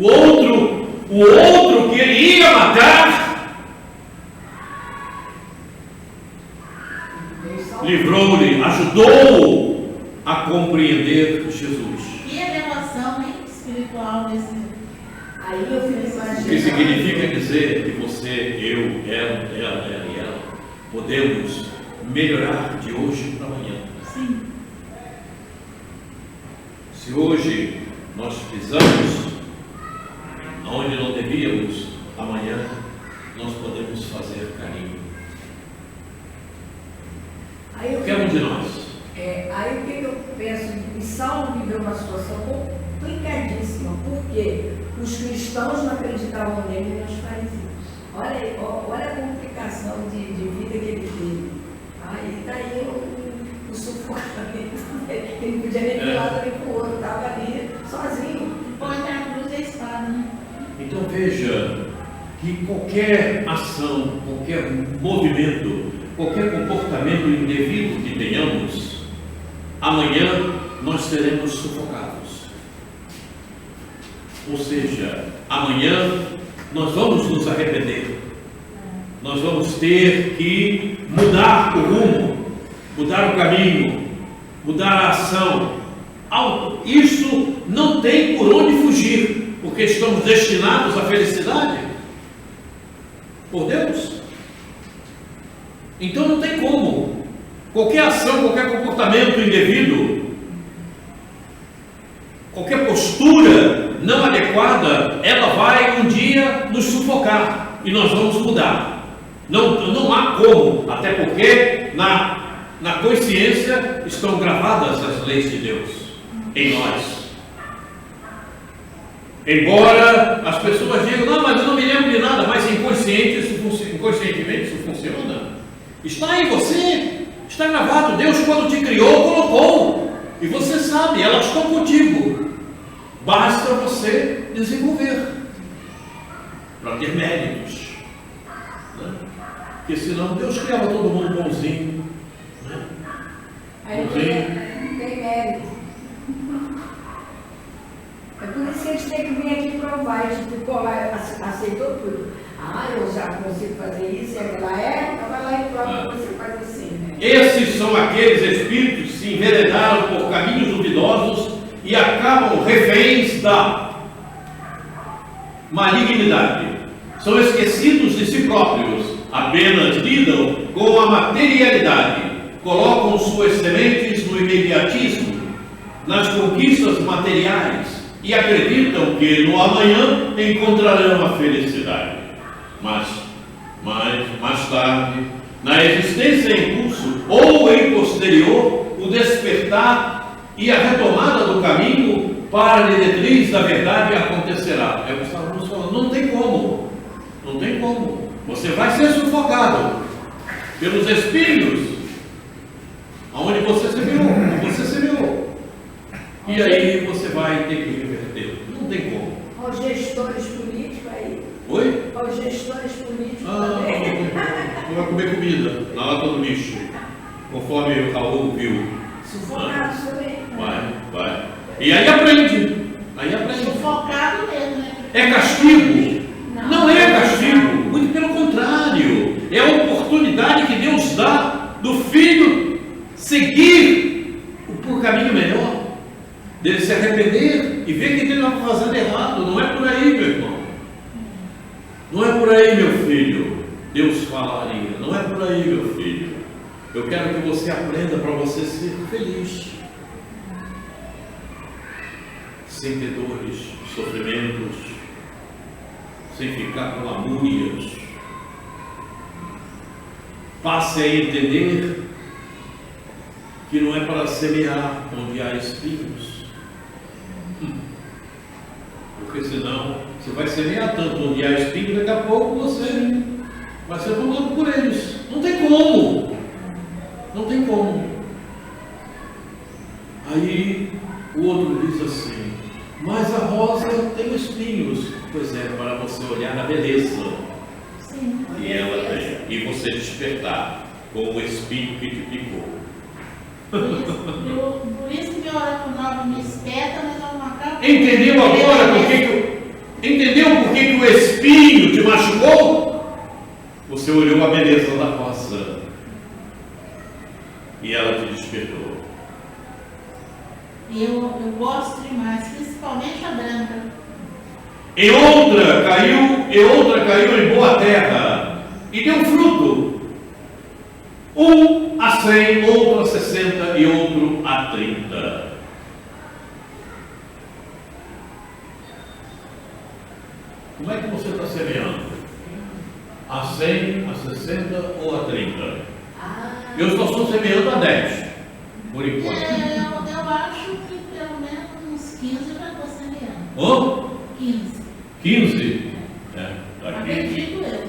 outro que ele ia matar, livrou-lhe, ajudou a compreender Jesus. E a devoção espiritual desse. Aí eu fico imaginando. O que significa dizer que você, eu, ela e ela podemos melhorar de hoje para amanhã. Sim. Se hoje nós pisamos aonde não devíamos, amanhã nós podemos fazer carinho. Qualquer um de nós. Aí o que eu penso? E Saulo viveu uma situação complicadíssima, porque os cristãos não acreditavam nele nem os fariseus. Olha a complicação de vida que ele teve. Aí daí o sufocamento. Ele não podia nem ir lado nem para o outro, estava ali sozinho. Ou entre a cruz e a espada, né? Então veja que qualquer ação, qualquer movimento, qualquer comportamento indevido que tenhamos, amanhã nós seremos sufocados. Ou seja, amanhã nós vamos nos arrepender. Nós vamos ter que mudar o rumo, mudar o caminho, mudar a ação. Isso não tem por onde fugir, porque estamos destinados à felicidade por Deus. Então não tem como. Qualquer ação, qualquer comportamento indevido, qualquer postura não adequada, ela vai um dia nos sufocar e nós vamos mudar. Não há como, até porque na consciência estão gravadas as leis de Deus em nós. Embora as pessoas digam, não, mas eu não me lembro de nada, mas inconscientemente isso funciona. Está em você, está gravado. Deus, quando te criou, colocou, e você sabe, elas estão contigo. Basta você desenvolver para ter méritos, né? Porque senão Deus criava todo mundo bonzinho, né? Aí não tem mérito. É por isso que eles têm que vir aqui provar. Tipo, aceitou tudo. Eu já consigo fazer isso e aquela então vai lá e prova que você faz assim, né? Esses são aqueles espíritos que se enveredaram por caminhos duvidosos e acabam reféns da malignidade. São esquecidos de si próprios, apenas lidam com a materialidade, colocam suas sementes no imediatismo, nas conquistas materiais e acreditam que no amanhã encontrarão a felicidade. Mas mais tarde, na existência em curso ou em posterior, o despertar e a retomada do caminho para a diretriz da verdade acontecerá. É o que estávamos falando. Não tem como. Você vai ser sufocado pelos espíritos aonde você semeou. E aí você vai ter que reverter. Não tem como. Aos gestores políticos aí. Oi? Aos gestores políticos também. Não vai comer comida na lata do lixo, conforme o Raul viu. Sufocados também. Vai. E aí aprende. Sufocado mesmo, né? É castigo? Não é castigo. Muito pelo contrário. É a oportunidade que Deus dá do filho seguir por caminho melhor, dele se arrepender e ver que ele não está fazendo errado. Não é por aí, meu irmão. Não é por aí, meu filho. Deus falaria. Não é por aí, meu filho. Eu quero que você aprenda para você ser feliz, sem ter dores, sofrimentos, sem ficar com lamúrias. Passe a entender que não é para semear onde há espinhos, porque senão você vai semear tanto onde há espinhos, daqui a pouco você vai ser tomado por eles. Não tem como. Aí o outro diz assim, mas a rosa tem espinhos. Pois é, para você olhar a beleza que ela tem e você despertar com o espinho que te picou. Por isso que meu oráculo 9 me espeta, mas é uma capa. Entendeu agora entendeu por que o espinho te machucou? Você olhou a beleza da rosa e ela te despertou. E eu gosto demais, principalmente a branca. E outra caiu em boa terra e deu fruto. Um a 100, outro a 60 e outro a 30. Como é que você está semeando? A 100, a 60 ou a 30? Eu estou semeando a 10, por enquanto. Eu acho que pelo menos uns 15 eu já estou semeando. Oh? 15. 15? Acredito eu.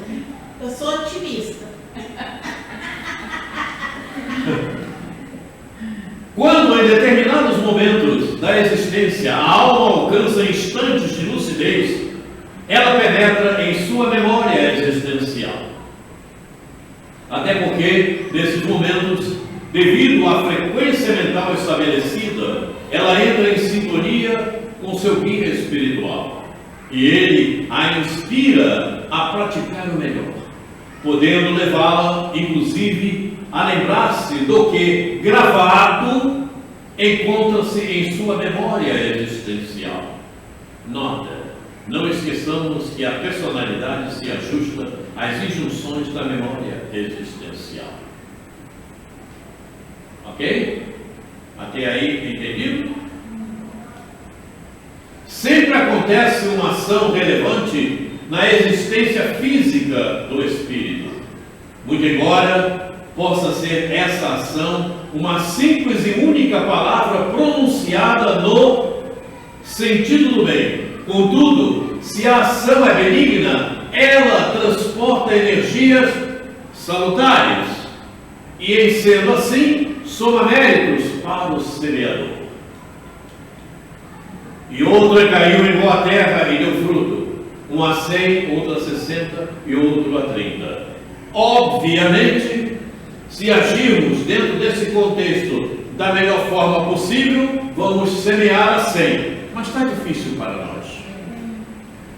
Eu sou otimista. Quando em determinados momentos da existência a alma alcança instantes de lucidez, ela penetra em sua memória existencial. Até porque, nesses momentos, devido à frequência mental estabelecida, ela entra em sintonia com seu guia espiritual. E ele a inspira a praticar o melhor, podendo levá-la, inclusive, a lembrar-se do que, gravado, encontra-se em sua memória existencial. Nota: não esqueçamos que a personalidade se ajusta às injunções da memória existencial. Ok? Até aí, entendido? Sempre acontece uma ação relevante na existência física do espírito, muito embora possa ser essa ação uma simples e única palavra pronunciada no sentido do bem. Contudo, se a ação é benigna, ela transporta energias salutares e, em sendo assim, soma méritos para o semeador. E outra caiu em boa terra e deu fruto, um a 100, outro a 60 e outro a 30. Obviamente, se agirmos dentro desse contexto da melhor forma possível, vamos semear a 100. Mas está difícil para nós.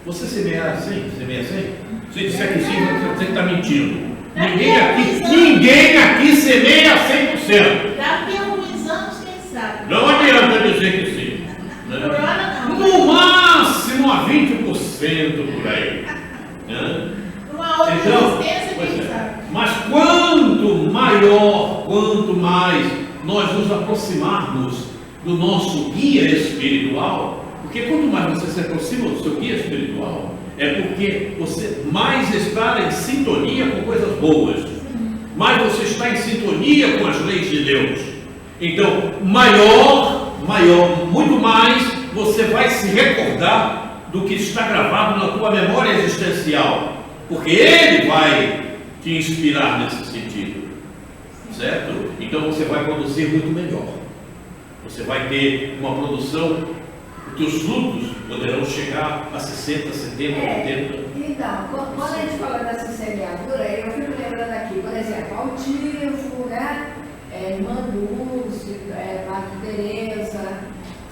Você semear a 100? Semeia 100? Se disser que sim, você está mentindo. Ninguém aqui semeia 100%. Daqui a alguns anos, quem sabe? Não adianta dizer que sim. No máximo a 20% por aí. Uma outra existência, quem sabe? Mas quanto maior, quanto mais nós nos aproximarmos do nosso guia espiritual, porque quanto mais você se aproxima do seu guia espiritual, é porque você mais está em sintonia com coisas boas, mais você está em sintonia com as leis de Deus. Então, muito mais você vai se recordar do que está gravado na tua memória existencial, porque ele vai te inspirar nesse sentido, certo? Então você vai produzir muito melhor, você vai ter uma produção, os teus frutos poderão chegar a 60, 70, 80. Então, quando a gente fala dessa semeadura, eu fico lembrando aqui, por exemplo, Altivo, né? Irmã Dulce, Madre Teresa,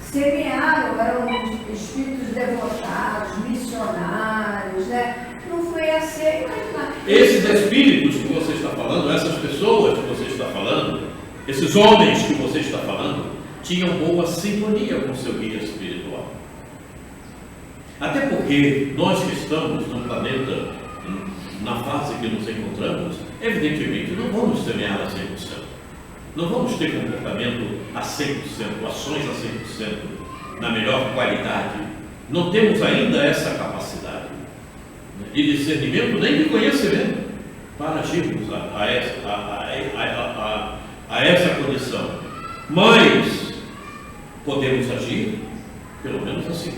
semearam, eram espíritos devotados, missionários, né? Não foi assim, mas... Esses espíritos que você está falando, essas pessoas que você está falando, esses homens que você está falando, tinham boa sintonia com o seu guia espiritual. Até porque nós que estamos no planeta, na fase que nos encontramos, evidentemente não vamos semear a 100%. Não vamos ter comportamento a 100%, ações a 100%, na melhor qualidade. Não temos ainda essa capacidade de discernimento nem de conhecimento para agirmos a essa condição. Mas podemos agir pelo menos a 50%.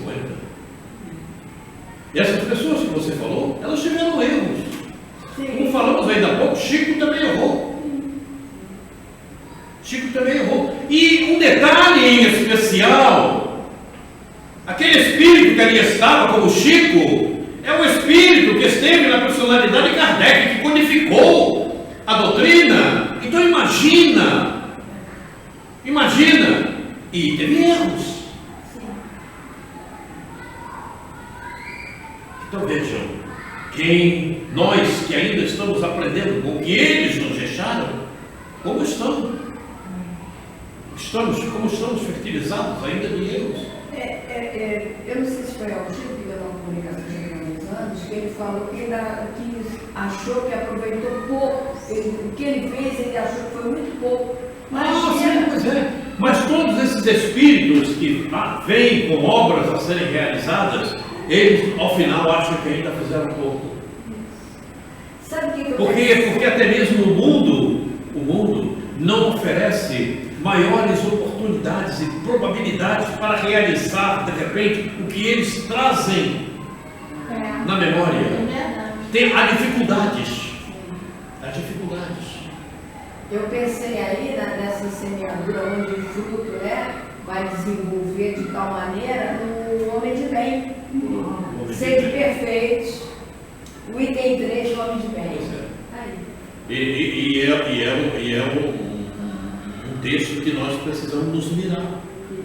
E essas pessoas que você falou, elas tiveram erros. Como falamos ainda há pouco, Chico também errou. E um detalhe em especial: aquele espírito que ali estava como Chico é o espírito que esteve na personalidade de Kardec, que codificou a doutrina. Então imagina Imagina! E teve erros. Sim. Então vejam, nós que ainda estamos aprendendo com o que eles nos deixaram, como estamos? Como estamos fertilizados ainda de erros? Eu não sei se foi ao Chico que deu uma comunicação de alguns anos, que ele falou que achou que aproveitou pouco. O que ele fez, ele achou que foi muito pouco. Mas todos esses espíritos que vêm com obras a serem realizadas, eles ao final acham que ainda fizeram pouco. Sabe o que eu Porque até mesmo o mundo não oferece maiores oportunidades e probabilidades para realizar de repente o que eles trazem na memória. Há dificuldades. Eu pensei aí nessa semeadura onde o fruto vai desenvolver de tal maneira no homem de bem. Sede perfeitos. O item 3, o homem de bem. E é um texto que nós precisamos nos mirar.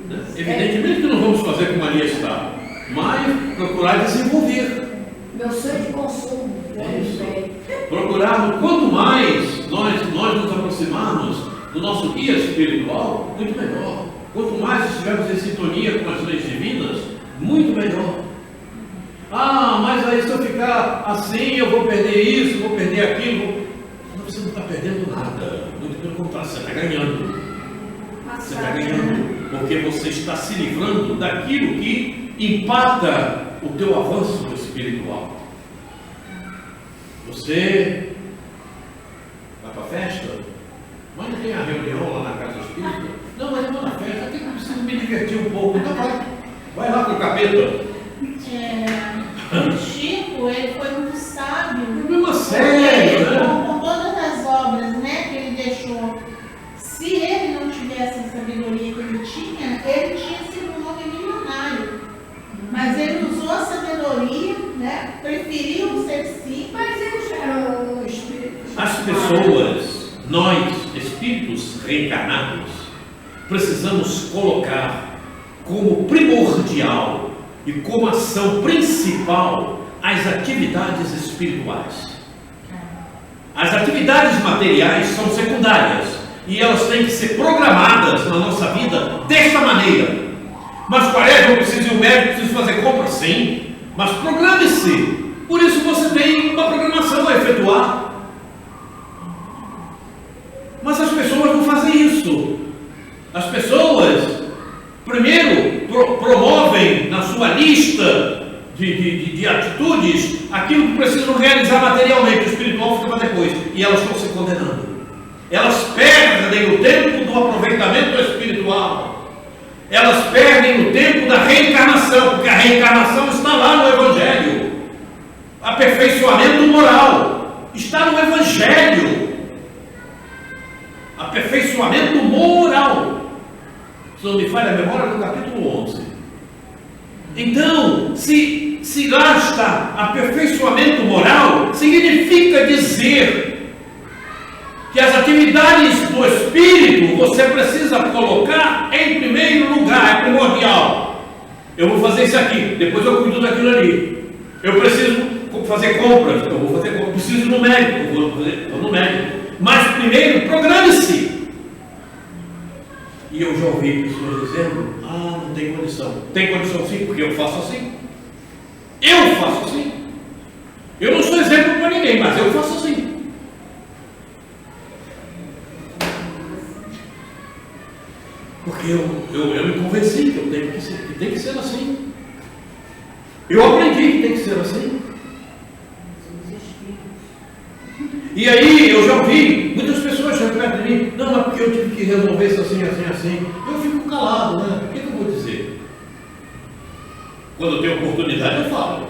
Né? Evidentemente que não vamos fazer como Maria está, mas procurar desenvolver. Meu sonho de consumo, o homem de bem. Procurar, quanto mais nós nos aproximarmos do nosso guia espiritual, muito melhor. Quanto mais estivermos em sintonia com as leis divinas, muito melhor. Mas aí se eu ficar assim, eu vou perder isso, vou perder aquilo. Você não está perdendo nada. Muito pelo contrário, você está ganhando. Você está ganhando, porque você está se livrando daquilo que empata o teu avanço espiritual. Você vai para a festa? Mas não tem a reunião lá na casa espírita? Não, mas eu vou na festa, eu preciso me divertir um pouco. Então vai lá com o capeta. O Chico, ele foi muito sábio. Problema sério, né? Com todas as obras, né, que ele deixou. Se ele não tivesse a sabedoria que ele tinha sido um homem milionário. Mas ele usou a sabedoria, né? Preferiu ser simples. Mas eles eram espíritos. As pessoas, nós, espíritos reencarnados, precisamos colocar como primordial e como ação principal as atividades espirituais. As atividades materiais são secundárias e elas têm que ser programadas na nossa vida desta maneira. Mas Quaresma, eu preciso ir ao médico, preciso fazer compra? Sim, mas programe-se. Por isso você tem uma programação a efetuar. Mas as pessoas não fazem isso. As pessoas, primeiro, promovem na sua lista de atitudes aquilo que precisam realizar materialmente. O espiritual fica para depois. E elas estão se condenando. Elas perdem o tempo do aproveitamento espiritual. Elas perdem o tempo da reencarnação, porque a reencarnação está lá no Evangelho. Aperfeiçoamento moral está no Evangelho. Aperfeiçoamento moral. Se não me falha a memória, no capítulo 11. Então, se lá está aperfeiçoamento moral, significa dizer que as atividades do espírito você precisa colocar em primeiro lugar, é primordial. Eu vou fazer isso aqui, depois eu cuido daquilo ali. Eu preciso fazer compras, eu vou fazer compras. Preciso ir no médico, eu vou no médico. Mas primeiro, programe-se. E eu já ouvi pessoas dizendo: não tem condição. Tem condição sim, porque eu faço assim. Eu faço assim. Eu não sou exemplo para ninguém, mas eu faço assim. Porque eu me convenci que tem que ser assim. Eu aprendi que tem que ser assim. E aí eu já ouvi muitas pessoas chegando perto de mim: não, mas porque eu tive que resolver isso assim. Eu fico calado, né? O que eu vou dizer? Quando eu tenho oportunidade eu falo.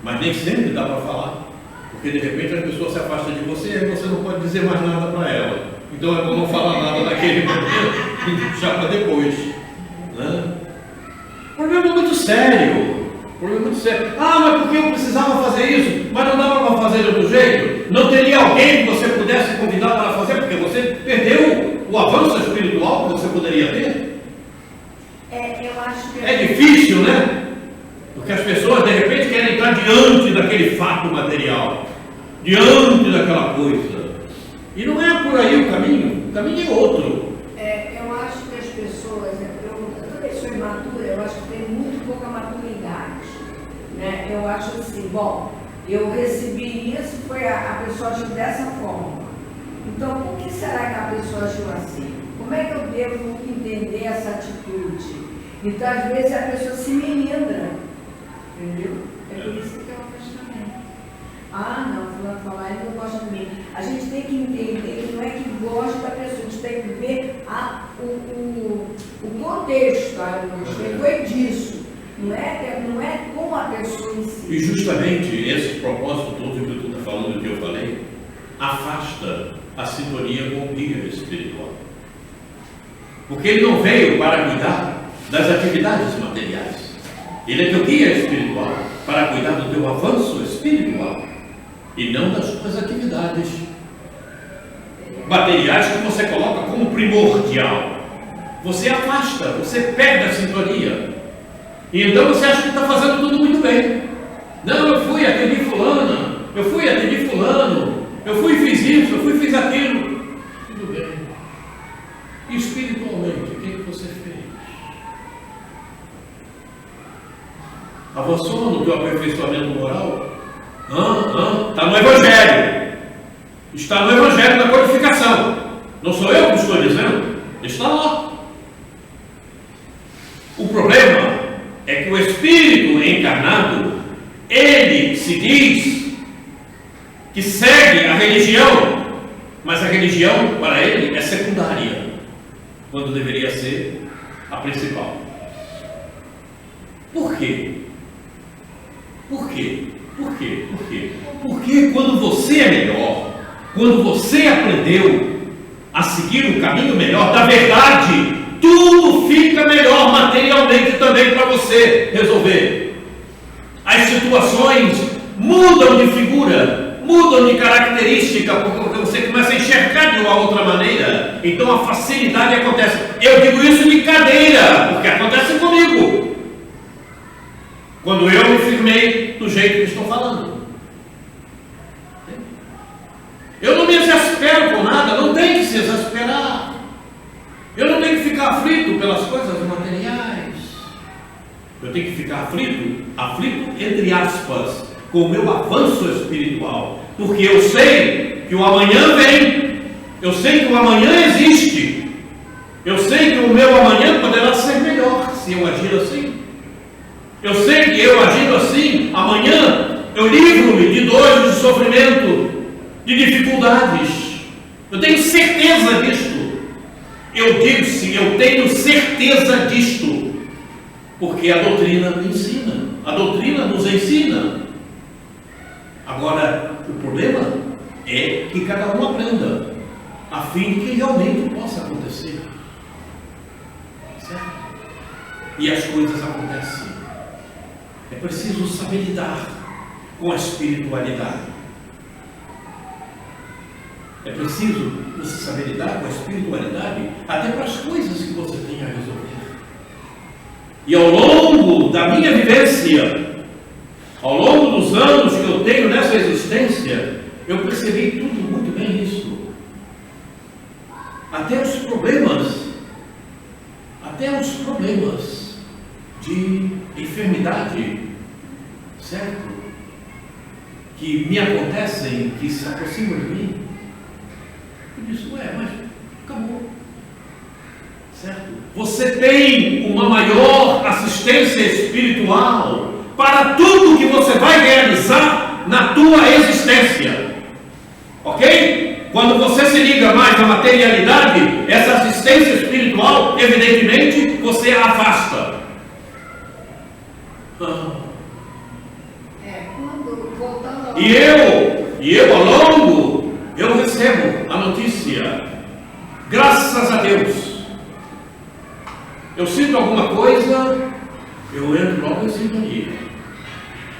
Mas nem sempre dá para falar. Porque de repente a pessoa se afasta de você e você não pode dizer mais nada para ela. Então é bom não falar nada naquele momento e deixar para depois. Né? Problema muito sério. Mas porque eu precisava fazer isso, mas não dava para fazer de outro jeito? Não teria alguém que você pudesse convidar para fazer, porque você perdeu o avanço espiritual melhor você poderia ter? Eu acho que... É difícil, né? Porque as pessoas, de repente, querem estar diante daquele fato material, diante daquela coisa. E não é por aí o caminho é outro. Eu acho que as pessoas, eu também sou imatura, eu acho que tem muito pouca maturidade, né? Eu acho assim, bom, eu recebi isso, foi a pessoa agiu dessa forma. Então, por que será que a pessoa agiu assim? Como é que eu devo entender essa atitude? Então, às vezes, a pessoa se melindra, entendeu? É por isso que é o afastamento. Ah, não, fulano falar, ele não gosta de mim. A gente tem que entender que não é que gosta da pessoa, a gente tem que ver o contexto, foi disso. Não é com a pessoa em si. E justamente esse propósito todo que tu está falando, que eu falei, afasta a sintonia com o guia espiritual. Porque ele não veio para cuidar das atividades materiais. Ele é teu guia espiritual para cuidar do teu avanço espiritual e não das tuas atividades materiais que você coloca como primordial. Você afasta, você perde a sintonia. E então você acha que está fazendo tudo muito bem. Não, eu fui atender fulana, eu fui atender fulano, eu fui e fiz isso, eu fui e fiz aquilo. Tudo bem. E espiritualmente, o que você fez? Avançou no teu aperfeiçoamento moral? Está no Evangelho. Está no Evangelho da codificação. Não sou eu que estou dizendo. Está lá. O problema é que o Espírito encarnado, ele se diz que segue a religião, mas a religião para ele é secundária, quando deveria ser a principal. Por quê? Por quê? Por quê? Por quê? Porque quando você é melhor, quando você aprendeu a seguir o caminho melhor da verdade, tudo fica melhor materialmente também para você resolver. As situações mudam de figura, mudam de característica, porque você começa a enxergar de uma outra maneira. Então a facilidade acontece. Eu digo isso de cadeira, porque acontece comigo. Quando eu me firmei do jeito que estou falando. Eu não me exaspero com nada, não tem que se exasperar. Eu não tenho que ficar aflito pelas coisas materiais. Eu tenho que ficar aflito entre aspas, com o meu avanço espiritual. Porque eu sei que o amanhã vem. Eu sei que o amanhã existe. Eu sei que o meu amanhã poderá ser melhor se eu agir assim. Eu sei que eu agindo assim, amanhã eu livro-me de dores, de sofrimento, de dificuldades. Eu tenho certeza disto. Eu digo sim, eu tenho certeza disto, porque a doutrina me ensina, a doutrina nos ensina. Agora, o problema é que cada um aprenda, a fim de que realmente possa acontecer, certo? E as coisas acontecem. É preciso saber lidar com a espiritualidade. É preciso você saber lidar com a espiritualidade até para as coisas que você tem a resolver. E ao longo da minha vivência, ao longo dos anos que eu tenho nessa existência, eu percebi tudo muito bem isso. Até os problemas de enfermidade, certo? Que me acontecem, que se aproximam de mim. Eu disse, mas acabou, certo? Você tem uma maior assistência espiritual para tudo que você vai realizar na tua existência, ok? Quando você se liga mais na materialidade, essa assistência espiritual, evidentemente, você a afasta. E eu ao longo, eu recebo a notícia, graças a Deus. Eu sinto alguma coisa, eu entro logo em sintonia.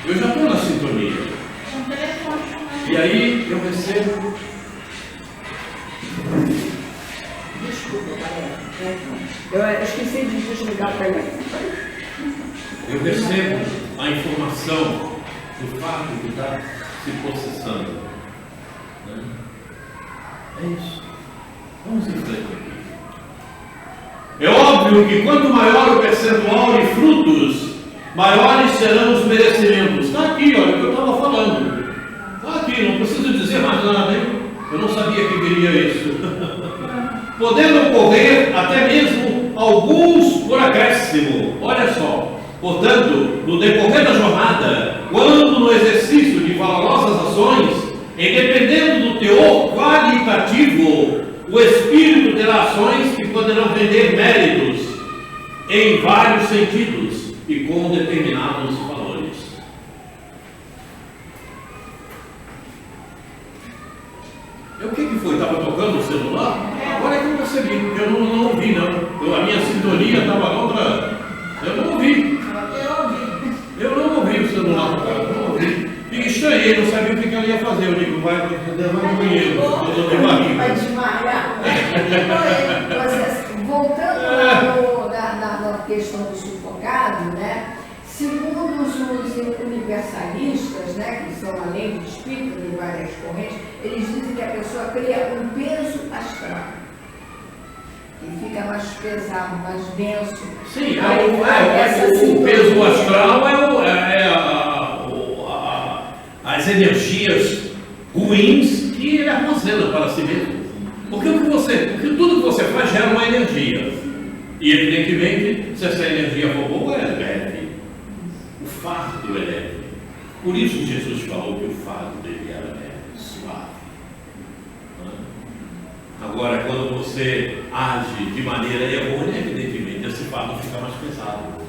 Eu já estou na sintonia. E aí eu recebo. Desculpa, galera. Eu esqueci de desligar o telefone. Eu recebo a informação do fato que está se processando. Né? É isso. Vamos em frente aqui. É óbvio que quanto maior o percentual de frutos, maiores serão os merecimentos. Está aqui, olha, o que eu estava falando. Está aqui, não preciso dizer mais nada, hein? Eu não sabia que viria isso. Podendo ocorrer até mesmo alguns por acréscimo. Olha só. Portanto, no decorrer da jornada, quando no exercício de valorosas ações, em dependendo do teor qualitativo, o Espírito terá ações que poderão render méritos em vários sentidos e com determinados valores. O que foi? Estava tocando o celular? Agora é que eu percebi, porque eu não ouvi, não. A minha sintonia estava outra. Eu não ouvi. Eu não ouvi o celular tocar, eu não ouvi. E estranhei, não sabia o que ela ia fazer. Eu digo, vai no banheiro, eu dei barriga. Vai desmaiar. Voltando lá na questão do sufocado, né? Segundo os universalistas, né, que são além de espírito de várias correntes, eles dizem que a pessoa cria um peso astral. E fica mais pesado, mais denso. Sim, o peso astral as energias ruins que ele armazena para si mesmo. Porque tudo que você faz gera uma energia. E evidentemente, se essa energia for boa, ela é leve. O fardo é leve. Por isso Jesus falou que o fardo dele era leve, suave. Agora, quando você age de maneira errônea, evidentemente, esse fardo fica mais pesado.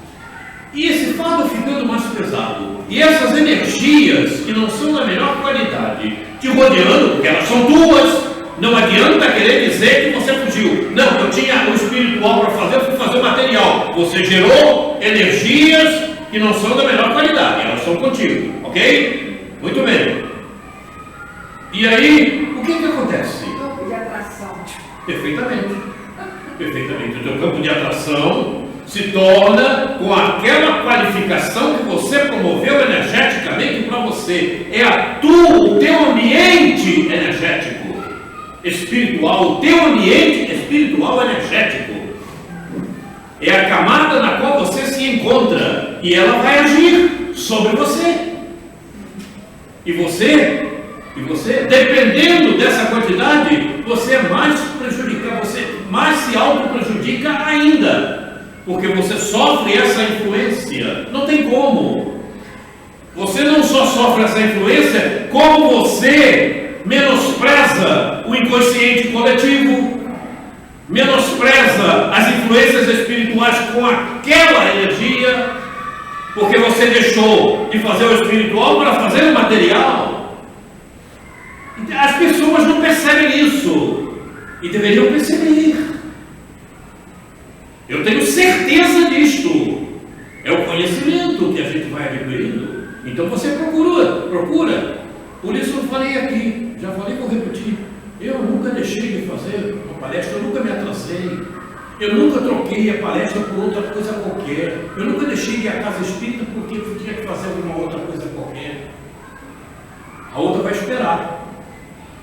E esse fardo ficando mais pesado, e essas energias que não são da melhor qualidade, te rodeando, porque elas são tuas, não adianta querer dizer que você fugiu. Não, eu tinha o espiritual para fazer, eu fui fazer o material. Você gerou energias que não são da melhor qualidade, elas são contigo, ok? Muito bem. E aí, o que acontece? Campo de atração. Perfeitamente. Perfeitamente. O teu campo de atração se torna com aquela qualificação que você promoveu energeticamente para você. É o teu ambiente energético, espiritual, o teu ambiente espiritual energético. É a camada na qual você se encontra e ela vai agir sobre você. E você, dependendo dessa quantidade, você é mais prejudicado, você mais se auto-prejudica ainda. Porque você sofre essa influência, não tem como. Você não só sofre essa influência, como você menospreza o inconsciente coletivo, menospreza as influências espirituais com aquela energia, porque você deixou de fazer o espiritual para fazer o material. As pessoas não percebem isso e deveriam perceber. Eu tenho certeza disto. É o conhecimento que a gente vai adquirindo. Então você procura. Por isso eu falei aqui, já falei, vou repetir. Eu nunca deixei de fazer uma palestra, eu nunca me atrasei. Eu nunca troquei a palestra por outra coisa qualquer. Eu nunca deixei de ir à casa espírita porque eu tinha que fazer alguma outra coisa qualquer. A outra vai esperar.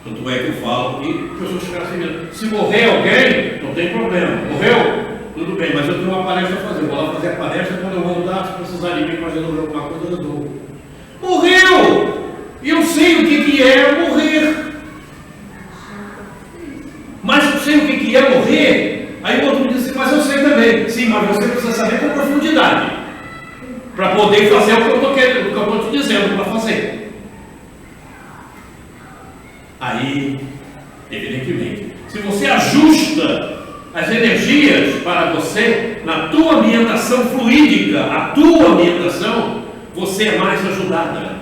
Tanto é que eu falo que as pessoas ficam assim mesmo. Se morrer alguém, não tem problema. Morreu? Tudo bem, mas eu tenho uma palestra a fazer. Eu vou lá fazer a palestra, quando eu voltar, se precisar de mim para resolver alguma coisa, eu dou. Morreu! E eu sei o que é morrer. Mas eu sei o que é morrer. Aí o outro diz assim, mas eu sei também. Sim, mas você precisa saber com profundidade. Para poder fazer o que eu estou te dizendo para fazer. Aí, evidentemente, se você ajusta as energias para você, na tua ambientação fluídica, a tua ambientação, você é mais ajudada.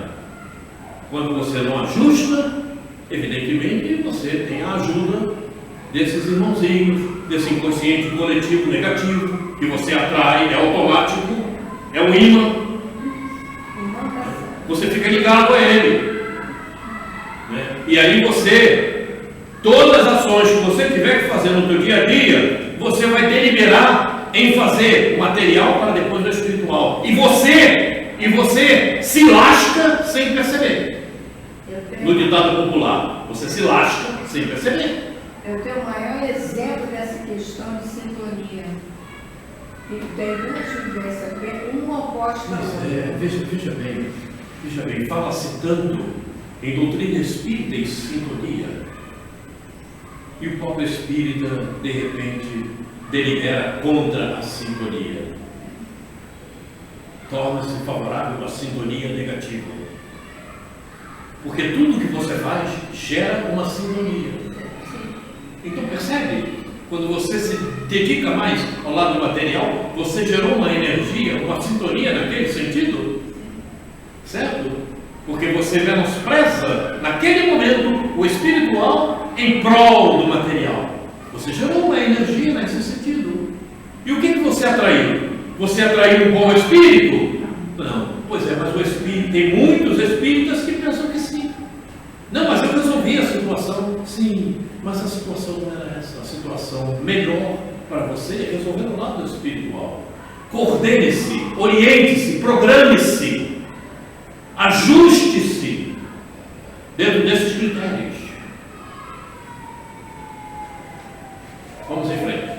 Quando você não ajusta, evidentemente, você tem a ajuda desses irmãozinhos, desse inconsciente coletivo negativo, que você atrai, é automático, é um imã. Você fica ligado a ele. Né? E aí todas as ações que você tiver que fazer no teu dia a dia, você vai deliberar em fazer o material para depois do espiritual. E você se lasca sem perceber. No ditado popular, você se lasca sem perceber. Eu tenho o maior exemplo dessa questão de sintonia. E tem duas diversas, uma oposta à outra. Veja bem, fala-se tanto em doutrina espírita e sintonia, e o próprio espírita, de repente, delibera contra a sintonia. Torna-se favorável à sintonia negativa. Porque tudo que você faz gera uma sintonia. Então percebe? Quando você se dedica mais ao lado material, você gerou uma energia, uma sintonia naquele sentido, certo? Porque você menospreza naquele momento o espiritual em prol do material. Você gerou uma energia nesse sentido. E o que você atraiu? Você atraiu um bom espírito? Não. Pois é, mas o espírito, tem muitos espíritas que pensam que sim. Não, mas eu resolvi a situação. Sim, mas a situação não era essa. A situação melhor para você é resolver no lado espiritual. Coordene-se, oriente-se, programe-se, ajuste-se dentro desses critérios. Vamos em frente.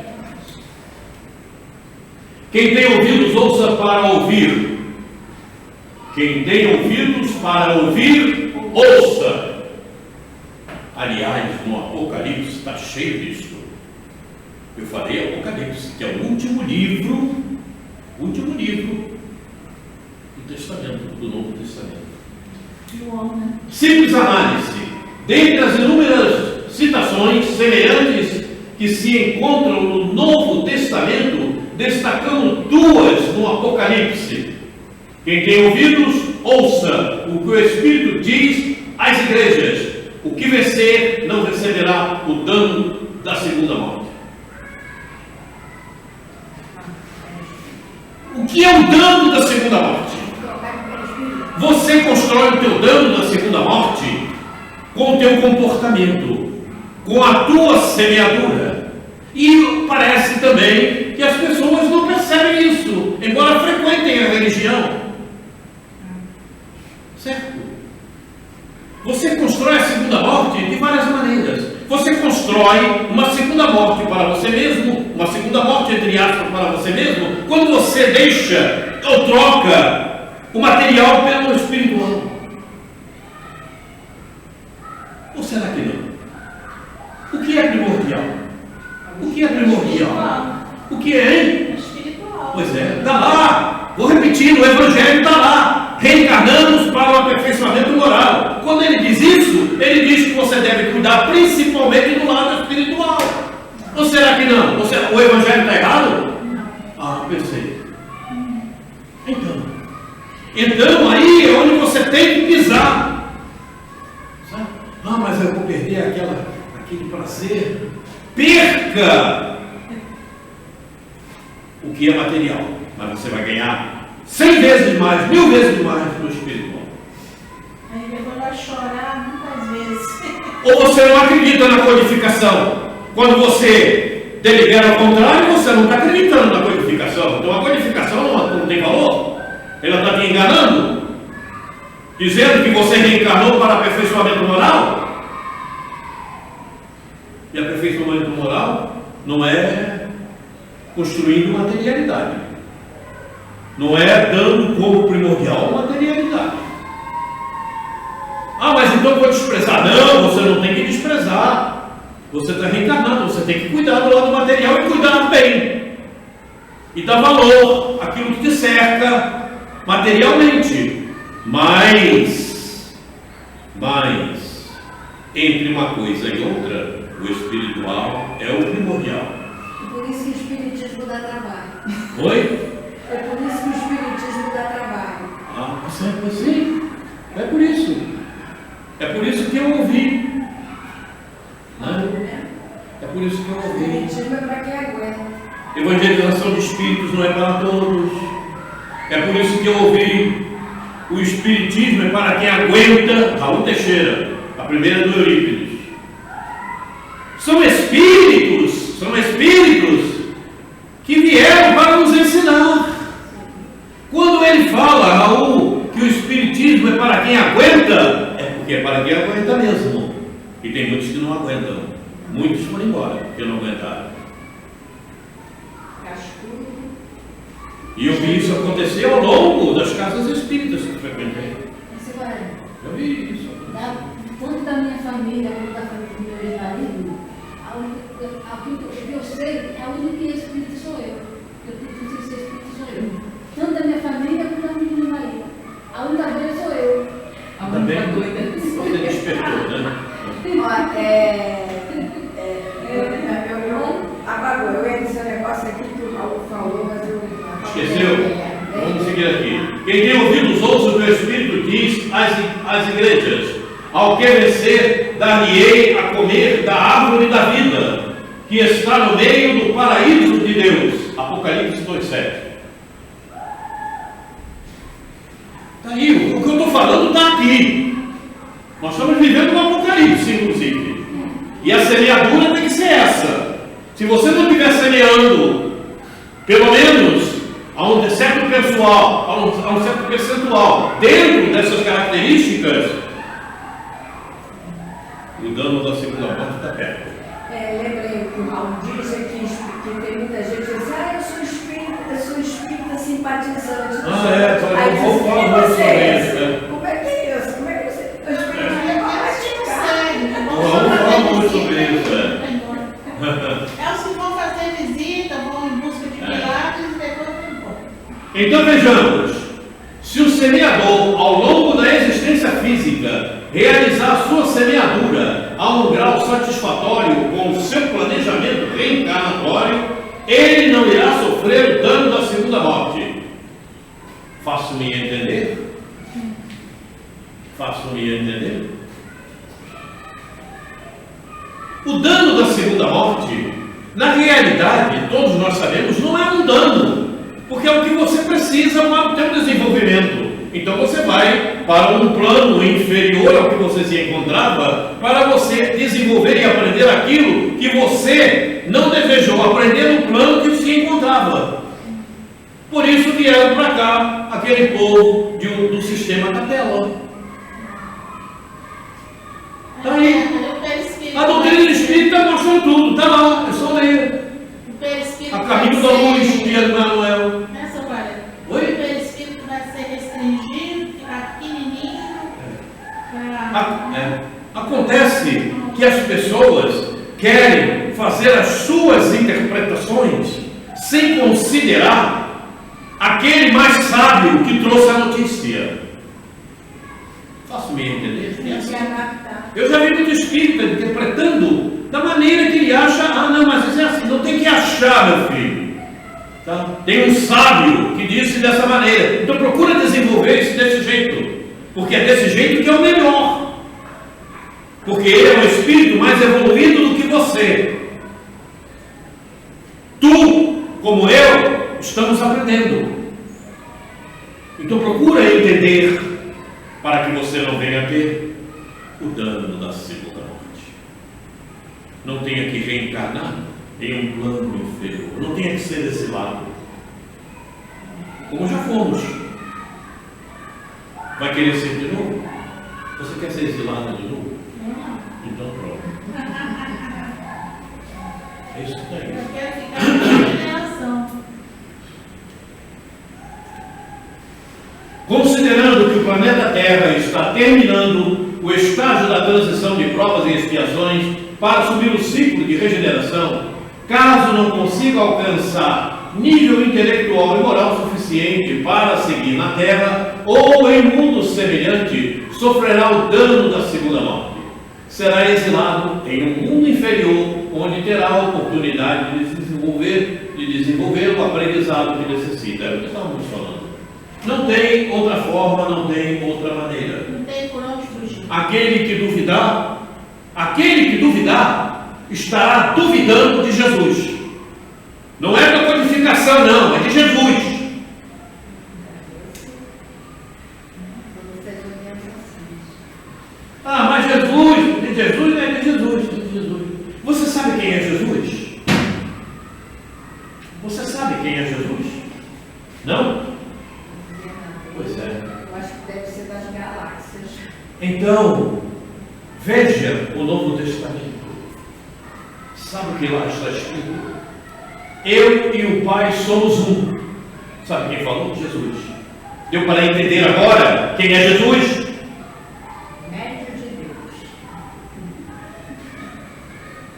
Quem tem ouvidos, ouça para ouvir. Quem tem ouvidos para ouvir, ouça. Aliás, no Apocalipse está cheio disso. Eu falei Apocalipse, que é o último livro do Testamento, do Novo Testamento. Simples análise. Dentre as inúmeras citações semelhantes que se encontram no Novo Testamento, destacamos duas no Apocalipse. Quem tem ouvidos, ouça o que o Espírito diz às igrejas. O que vencer não receberá o dano da segunda morte. O que é o dano da segunda morte? Você constrói o teu dano da segunda morte com o teu comportamento, com a tua semeadura. E parece também que as pessoas não percebem isso, embora frequentem a religião. Certo? Você constrói a segunda morte de várias maneiras. Você constrói uma segunda morte para você mesmo, uma segunda morte entre aspas para você mesmo, quando você deixa ou troca o material pelo espiritual. Ou será que não? O que é primordial? O que é primordial? O que é, hein? Espiritual. Pois é, está lá. Vou repetir, o Evangelho está lá. Reencarnamos para o aperfeiçoamento moral. Quando ele diz isso, ele diz que você deve cuidar principalmente do lado espiritual. Ou será que não? O Evangelho está errado? Ah, pensei. Então aí é onde você tem que pisar. Sabe? Ah, mas eu vou perder aquele prazer. Perca o que é material, mas você vai ganhar 100 vezes mais, 1000 vezes mais no espiritual. Aí depois vai chorar muitas vezes. Ou você não acredita na codificação. Quando você delibera ao contrário, você não está acreditando na codificação. Então a codificação não tem valor. Ela está te enganando, dizendo que você reencarnou para aperfeiçoamento moral. E aperfeiçoamento moral não é construindo materialidade. Não é dando como primordial materialidade. Ah, mas então eu vou desprezar. Não, você não tem que desprezar. Você está reencarnando, você tem que cuidar do lado material e cuidar bem. E dar valor àquilo que te cerca materialmente. Mas, entre uma coisa e outra, o espiritual é o primordial. E por isso que o Espiritismo dá trabalho. Oi? É por isso que o Espiritismo dá trabalho. Ah, sim. É por isso. É por isso que eu ouvi. É por isso que eu O ouvi. Espiritismo é para quem aguenta. Evangelização de espíritos não é para todos. É por isso que eu ouvi. O espiritismo é para quem aguenta. Raul Teixeira, a primeira do Eurípides. São espíritos que vieram para nos ensinar. Quando ele fala, Raul, que o Espiritismo é para quem aguenta, é porque é para quem aguenta mesmo. E tem muitos que não aguentam. Muitos foram embora, porque não aguentaram. E eu vi isso acontecer ao longo das casas espíritas que frequentei. Eu vi isso. Tanto da minha família quanto da família do meu ex-marido, o que eu sei, a única espírita sou eu. Eu tenho que ser espírita sou eu. Tanto da minha família quanto da família do meu marido. A única doida sou eu. A única doida sou Você despertou, né? Apagou, eu ia dizer um negócio aqui que o Raul falou, mas eu... Esqueceu? Vamos seguir aqui. Quem tem ouvidos ouça o que o Espírito diz às igrejas. Ao que vencer, dar-lhe-ei a comer da árvore da vida, que está no meio do paraíso de Deus. Apocalipse 2,7. Está aí, o que eu estou falando está aqui. Nós estamos vivendo um apocalipse, inclusive. E a semeadura tem que ser essa. Se você não estiver semeando, pelo menos a um certo percentual dentro dessas características, o dano da segunda morte está perto. Lembrei que o Raul disse que tem muita gente que diz, eu sou espírita simpatizante. Aí vou falar muito sobre isso. Como é que é isso? Como é que você... O espírita Vamos falar muito sobre isso. É os que vão fazer visita, vão em busca de milagres e depois vão embora. Então vejamos, se o semeador, ao longo da existência física, realizar sua semeadura a um grau satisfatório com o seu planejamento reencarnatório, ele não irá sofrer o dano da segunda morte. Faço-me entender? Faço-me entender? O dano da segunda morte, na realidade, todos nós sabemos, não é um dano, porque é o que você precisa para o seu desenvolvimento. Então você vai para um plano inferior ao que você se encontrava, para você desenvolver e aprender aquilo que você não desejou aprender no plano que se encontrava. Por isso vieram para cá aquele povo do sistema Capela. Está aí. A doutrina espírita mostra tudo, está lá, é só ler. A Caminho da Luz, Pedro Manuel. Nessa hora, Oi? o perispírito vai ser restringido, ficar pequenininho. Acontece que as pessoas querem fazer as suas interpretações sem considerar aquele mais sábio que trouxe a notícia. Faço-me entender? Eu já vi muito espírita interpretando da maneira que ele acha. Não, mas isso é assim, não tem que achar, meu filho. Tá? Tem um sábio que disse dessa maneira. Então procura desenvolver isso desse jeito, porque é desse jeito que é o melhor. Porque ele é um espírito mais evoluído do que você. Tu, como eu, estamos aprendendo. Então procura entender, para que você não venha a ter o dano da segunda morte. Não tenha que reencarnar em um plano inferior. Não tenha que ser desse lado. Como já fomos. Vai querer ser de novo? Você quer ser exilado de novo? Então pronto. É isso que está aí. Eu quero ficar na geração. Considerando que o planeta Terra está terminando o estágio da transição de provas e expiações para subir o ciclo de regeneração, caso não consiga alcançar nível intelectual e moral suficiente para seguir na Terra ou em mundo semelhante, sofrerá o dano da segunda morte. Será exilado em um mundo inferior, onde terá a oportunidade de desenvolver o aprendizado que necessita. É o que estávamos falando. Não tem outra forma, não tem outra maneira. Não tem por onde fugir. Aquele que duvidar, estará duvidando de Jesus. Não é da codificação, não, é de Jesus. Mas Jesus, de Jesus não é de Jesus, de Jesus. Você sabe quem é Jesus? Você sabe quem é Jesus? Então, veja o Novo Testamento. Sabe o que lá está escrito? Eu e o Pai somos um. Sabe quem falou? Jesus. Deu para entender agora quem é Jesus? Médio de Deus.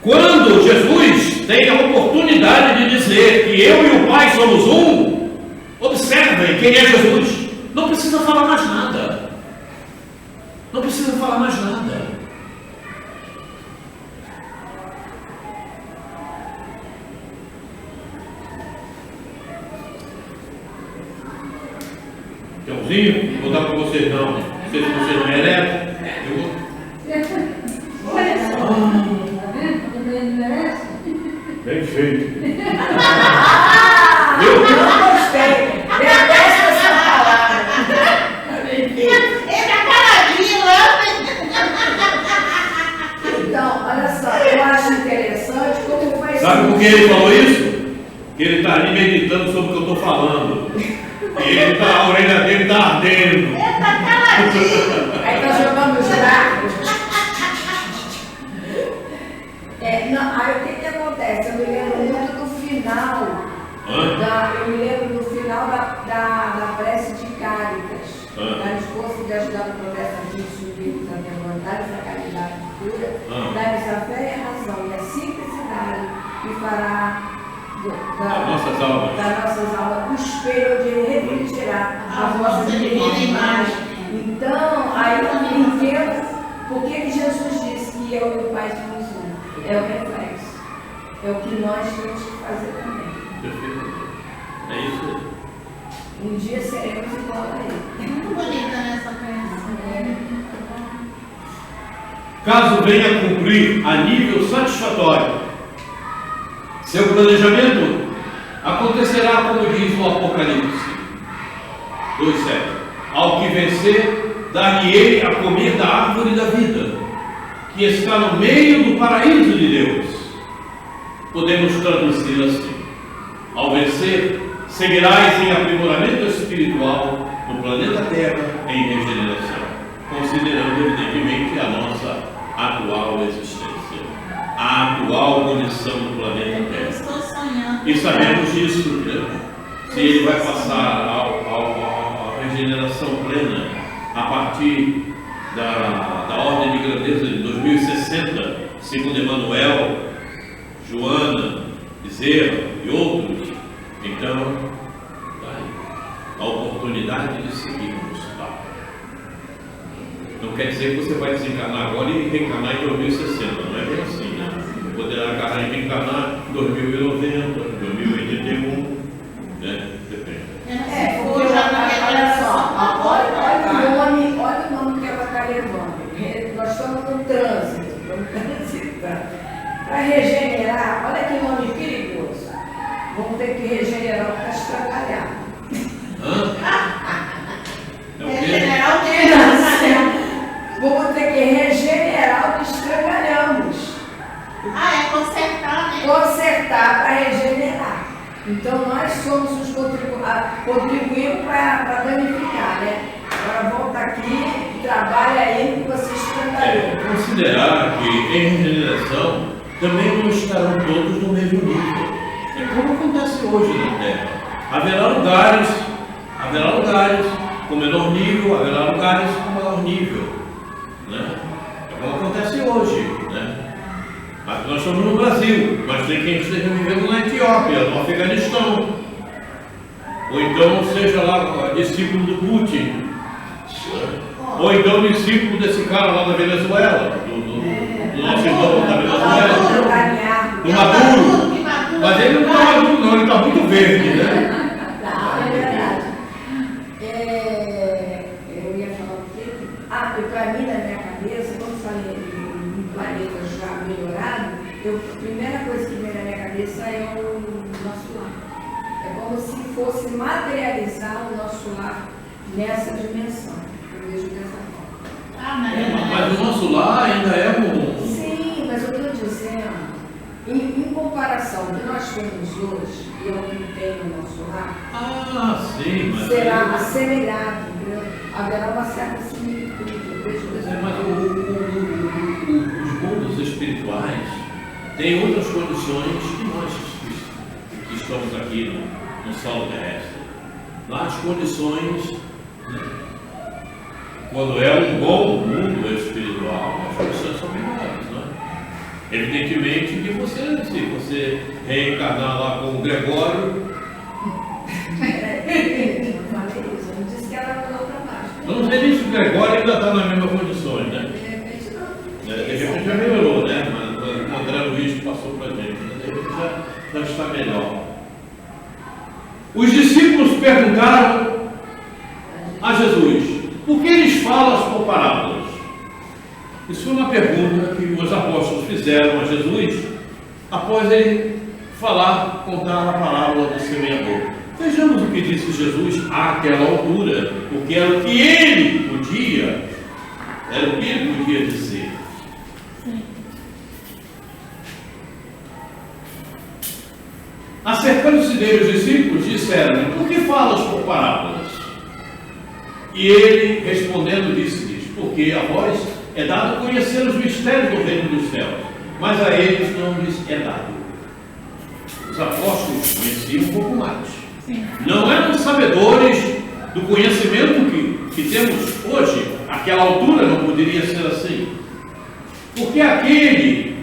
Quando Jesus tem a oportunidade de dizer que eu e o Pai somos um, observem quem é Jesus. Não precisa falar mais nada. Não precisa falar mais nada. Tchauzinho, vou dar para vocês não. Não sei se vocês merecem. Eu vou. Olha só. Tá vendo? Quando ele merece. Bem feito. Eu não gostei. Detesto essa palavra. Ele tá caladinho lá. Então, olha só, eu acho interessante como faz. Sabe por que ele falou isso? Que ele está ali meditando sobre o que eu estou falando. E a orelha dele está ardendo. Ele tá caladinho. Aí tá jogando os dardos. Aí o que acontece? Eu me lembro muito do final. Eu me lembro do final da prece de Cáritas. Da esposa de ajudar no protesto subir a vontade, a caridade pura, dá-nos a fé e a razão e a simplicidade que fará das nossas almas o espelho onde refletirá a vossa divina imagem. Então, aí eu entendo por que Jesus disse que eu e o Pai somos um. É o reflexo. É o que nós temos que fazer também. É isso. Um dia seremos igual a ele. Muito bonita nessa crença. Caso venha cumprir a nível satisfatório seu planejamento, acontecerá como diz o Apocalipse 2:7. Ao que vencer, dar-lhe-ei a comer da árvore da vida, que está no meio do paraíso de Deus. Podemos traduzir assim: ao vencer, seguirás em aprimoramento espiritual no planeta Terra em regeneração, considerando evidentemente a nossa atual existência, a atual condição do planeta Terra. Estou sonhando. E sabemos disso, né? Se ele vai passar a regeneração plena a partir da ordem de grandeza de 2060, segundo Emmanuel, Joana, Bezerra e outros, então a oportunidade de seguirmos lá. Não quer dizer que você vai desencarnar agora e reencarnar em 2060, não é bem assim, né? Poderá reencarnar em 2090, 2081, né? Depende. Porque olha só, olha o nome que ela está levando. Nós estamos no trânsito, estamos transitando. Para regenerar, olha que nome perigoso. Vamos ter que regenerar o que está estragalhado. É o quê? Regenerar o que? Vamos ter que regenerar o que estragalhamos. É consertar, né? Consertar para regenerar. Então nós somos os contribuímos para danificar, né? Agora volta aqui e trabalha aí no que você estragalhou. Considerar que em regeneração também não estarão todos no mesmo nível. É como acontece hoje na Terra. Haverá lugares com menor nível, haverá lugares com maior nível, né? É como acontece hoje, né? Mas nós estamos no Brasil, mas tem quem esteja vivendo na Etiópia, no Afeganistão, ou então seja lá discípulo do Putin, ou então discípulo desse cara lá da Venezuela, do nosso irmão da Venezuela, do Maduro. Mas ele não está maduro não, ele está muito verde, né? É verdade. Eu ia falar o quê? Para mim, na minha cabeça, quando falei em planeta já melhorado, a primeira coisa que vem na minha cabeça é o nosso lar. É como se fosse materializar o nosso lar nessa dimensão. Eu vejo dessa forma. Mas o nosso lar ainda é um... Sim, mas eu estou dizendo, em comparação do que nós temos hoje e ao que tem no nosso lar, sim, mas... será assemelhado, entendeu? Haverá uma certa similitude. Eu vejo dessa tem outras condições que nós que estamos aqui no solo terrestre. Lá as condições, né, quando é um bom mundo espiritual, as condições são melhores, não é? Evidentemente que você, se você reencarnar lá com o Gregório, Eu falei isso, eu disse que ela mudou para baixo. eu não sei nem se o Gregório ainda está nas mesmas condições, né? De repente não. De repente já melhorou, né? Mas o André Luiz passou para a gente, de repente já está melhor. Os discípulos perguntaram a Jesus: por que eles falam por parábolas? Isso foi uma pergunta que os apóstolos fizeram a Jesus após ele contar a parábola do semeador. Vejamos o que disse Jesus àquela altura, porque era o que ele podia dizer. Acercando-se dele os discípulos, disseram-lhe: por que falas por parábolas? E ele, respondendo, disse-lhes: porque a vós é dado conhecer os mistérios do reino dos céus, mas a eles não lhes é dado. Os apóstolos conheciam um pouco mais. Sim. Não eram sabedores do conhecimento que temos hoje. Àquela altura não poderia ser assim. Porque aquele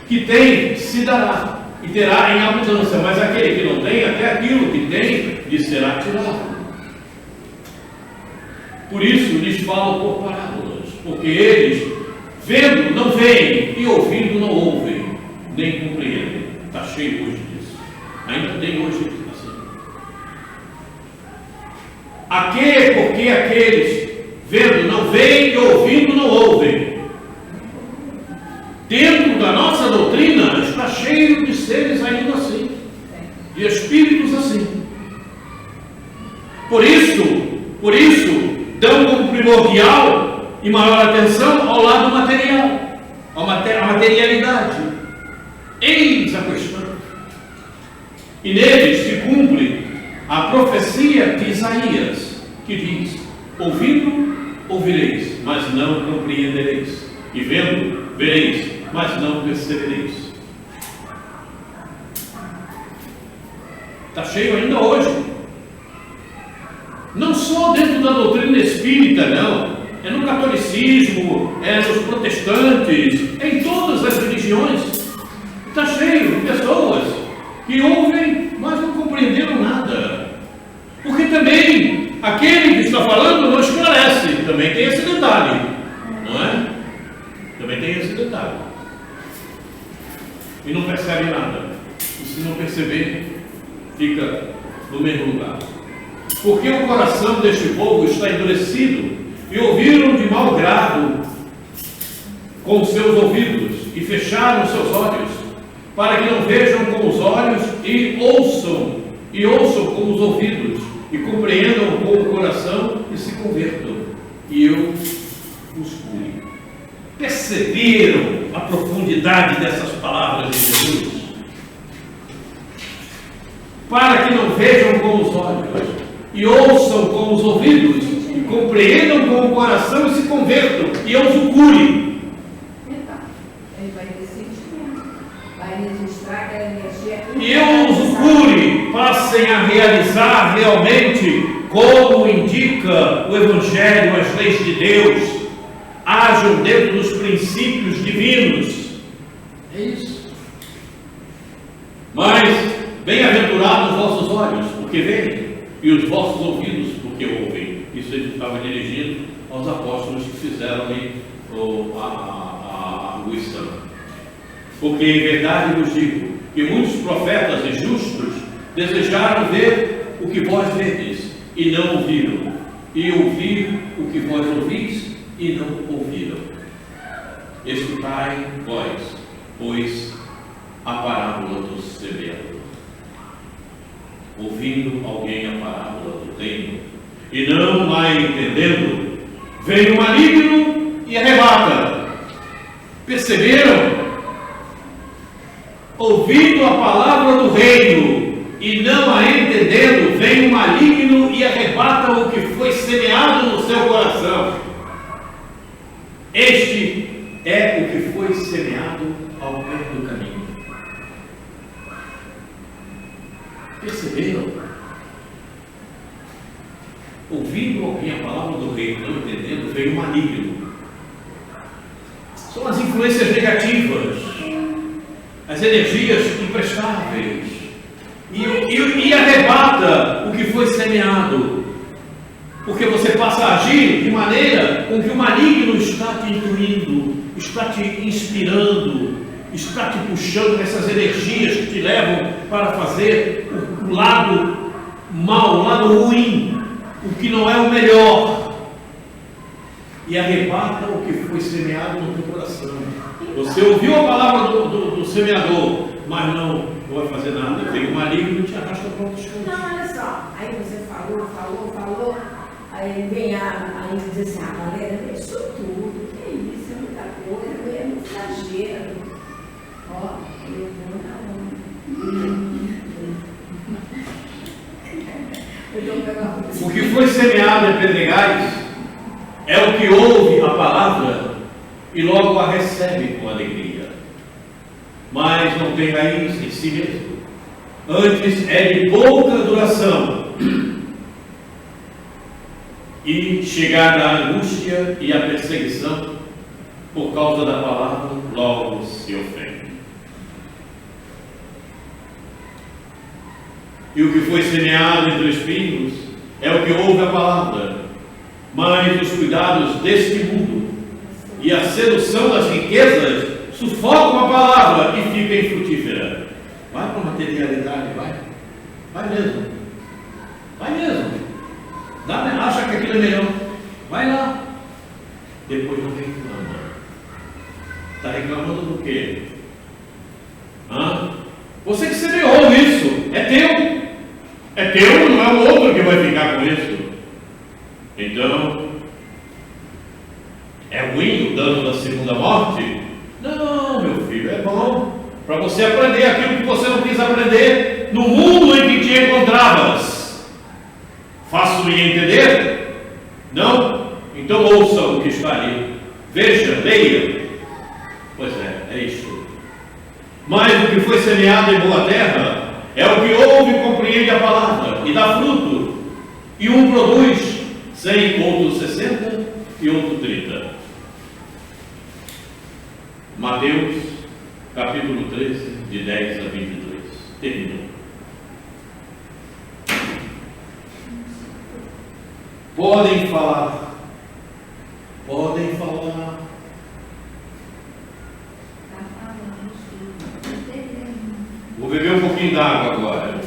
que tem se dará e terá em abundância, mas aquele que não tem, até aquilo que tem lhe será tirado. Por isso lhes falo por parábolas, porque eles, vendo, não veem, e ouvindo, não ouvem, nem compreendem. Está cheio hoje disso. Ainda tem hoje assim. Porque aqueles, vendo, não veem, e ouvindo, não ouvem. Dentro da nossa doutrina está cheio de seres ainda assim, de espíritos assim. Por isso, dão como primordial e maior atenção ao lado material, à materialidade. Eis a questão. E neles se cumpre a profecia de Isaías, que diz: ouvindo, ouvireis, mas não compreendereis, e vendo, vereis, mas não percebereis. Está cheio ainda hoje. Não só dentro da doutrina espírita, não. É no catolicismo, é nos protestantes, é em todas as religiões. Está cheio de pessoas que ouvem, mas não compreenderam nada. Porque também aquele que está falando não esclarece. Também tem esse detalhe, não é? Também tem esse detalhe. E não percebe nada. E se não perceber, fica no mesmo lugar. Porque o coração deste povo está endurecido, e ouviram de mau grado com os seus ouvidos, e fecharam os seus olhos, para que não vejam com os olhos, e ouçam com os ouvidos, e compreendam com o coração, e se convertam, e eu os cure. Perceberam a profundidade dessas palavras de Jesus? Para que não vejam com os olhos, e ouçam com os ouvidos, e compreendam com o coração, e se convertam, e eu os cure. Ele vai ter sentimento, vai registrar aquela energia. E eu os cure, passem a realizar realmente como indica o Evangelho, as leis de Deus, ajam dentro dos princípios divinos. É isso. Mas bem-aventurados os vossos olhos, porque veem, e os vossos ouvidos, porque ouvem. Isso ele estava dirigindo aos apóstolos que fizeram ali a arguição. Porque em verdade vos digo que muitos profetas e justos desejaram ver o que vós vedes e não ouviram, e ouvir o que vós ouvis e não ouviram. Escutai vós, pois, a parábola do semeador. Ouvindo alguém a parábola do reino e não a entendendo, vem o maligno e arrebata. Perceberam? Ouvindo a palavra do reino e não a entendendo, vem o maligno e arrebata o que foi semeado no seu coração. Este é o que foi semeado ao pé do caminho. Perceberam? Ouvindo alguém a palavra do rei, não entendendo, veio o maligno. São as influências negativas, as energias imprestáveis, e arrebata o que foi semeado, porque você passa a agir de maneira com que o maligno está te intuindo, está te inspirando, está te puxando essas energias que te levam para fazer o lado mal, o lado ruim, o que não é o melhor, e arrebata o que foi semeado no teu coração. Você ouviu a palavra do semeador, mas não vai fazer nada. Vem o maligno e te arrasta para outros cantos. Não, olha só. Aí você falou. Aí vem aí diz assim, Valéria, isso tudo, que isso, é muita coisa, é muito exagero. Ó, eu vou na onda. O que foi semeado em pedregais é o que ouve a palavra e logo a recebe com alegria, mas não tem raiz em si mesmo. Antes é de pouca duração e chegada a angústia e a perseguição por causa da palavra, logo se ofende. E o que foi semeado entre os espinhos é o que ouve a palavra, mas os cuidados deste mundo e a sedução das riquezas sufocam a palavra e fica infrutífera. Vai para a materialidade, vai mesmo, acha que aquilo é melhor, vai lá, depois não reclama. Está reclamando do quê? Você que semeou isso, é teu, não é o outro que vai ficar com isso. Então, é ruim o dano da segunda morte? Não, meu filho, é bom para você aprender aquilo que você não quis aprender no mundo em que te encontravas. Faço-me entender? Não? Então ouça o que está ali. Veja, leia. Pois é isso. Mas o que foi semeado em boa terra é o que ouve e compreende a palavra e dá fruto. E um produz 100, outro 60 e outro 30. Mateus, capítulo 13, de 10 a 22. Terminou. Podem falar. Vou beber um pouquinho d'água agora,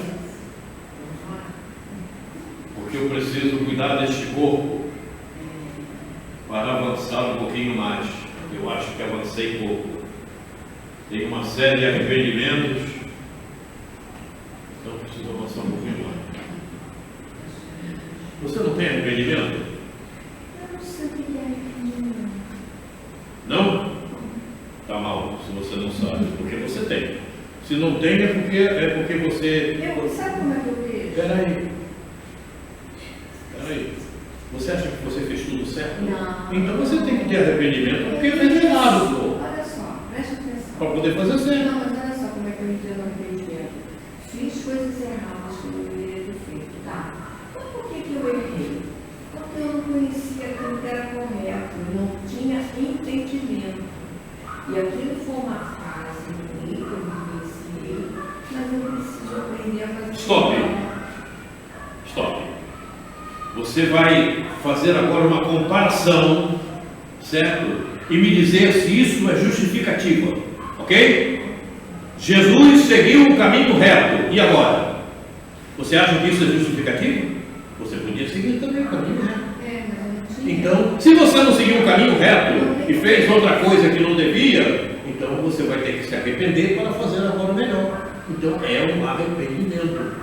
porque eu preciso cuidar deste corpo para avançar um pouquinho mais. Eu acho que avancei pouco. Tem uma série de arrependimentos, então preciso avançar um pouquinho mais. Você não tem arrependimento? Eu não sei o que é arrependimento. Não? Está mal, se você não sabe, porque você tem. Se não tem, é porque você... Sabe como é que eu vejo? Peraí. Você acha que você fez tudo certo? Não. Então você tem que ter arrependimento, porque fez errado, pô. Olha só, presta atenção. Para poder fazer certo. Não, mas olha só como é que eu entendo arrependimento. Fiz coisas erradas que eu não deveria ter feito, tá? Então por que eu errei? Porque eu não conhecia aquilo que era correto, eu não tinha entendimento. E aquilo foi uma fase que eu vivenciei, mas eu preciso aprender a fazer. Stop. Você vai fazer agora uma comparação, certo? E me dizer se isso é justificativa, ok? Jesus seguiu o caminho reto, e agora? Você acha que isso é justificativo? Você podia seguir também o caminho reto. Mas eu não tinha. Então, se você não seguiu o caminho reto e fez outra coisa que não devia, então você vai ter que se arrepender para fazer agora melhor. Então é um arrependimento.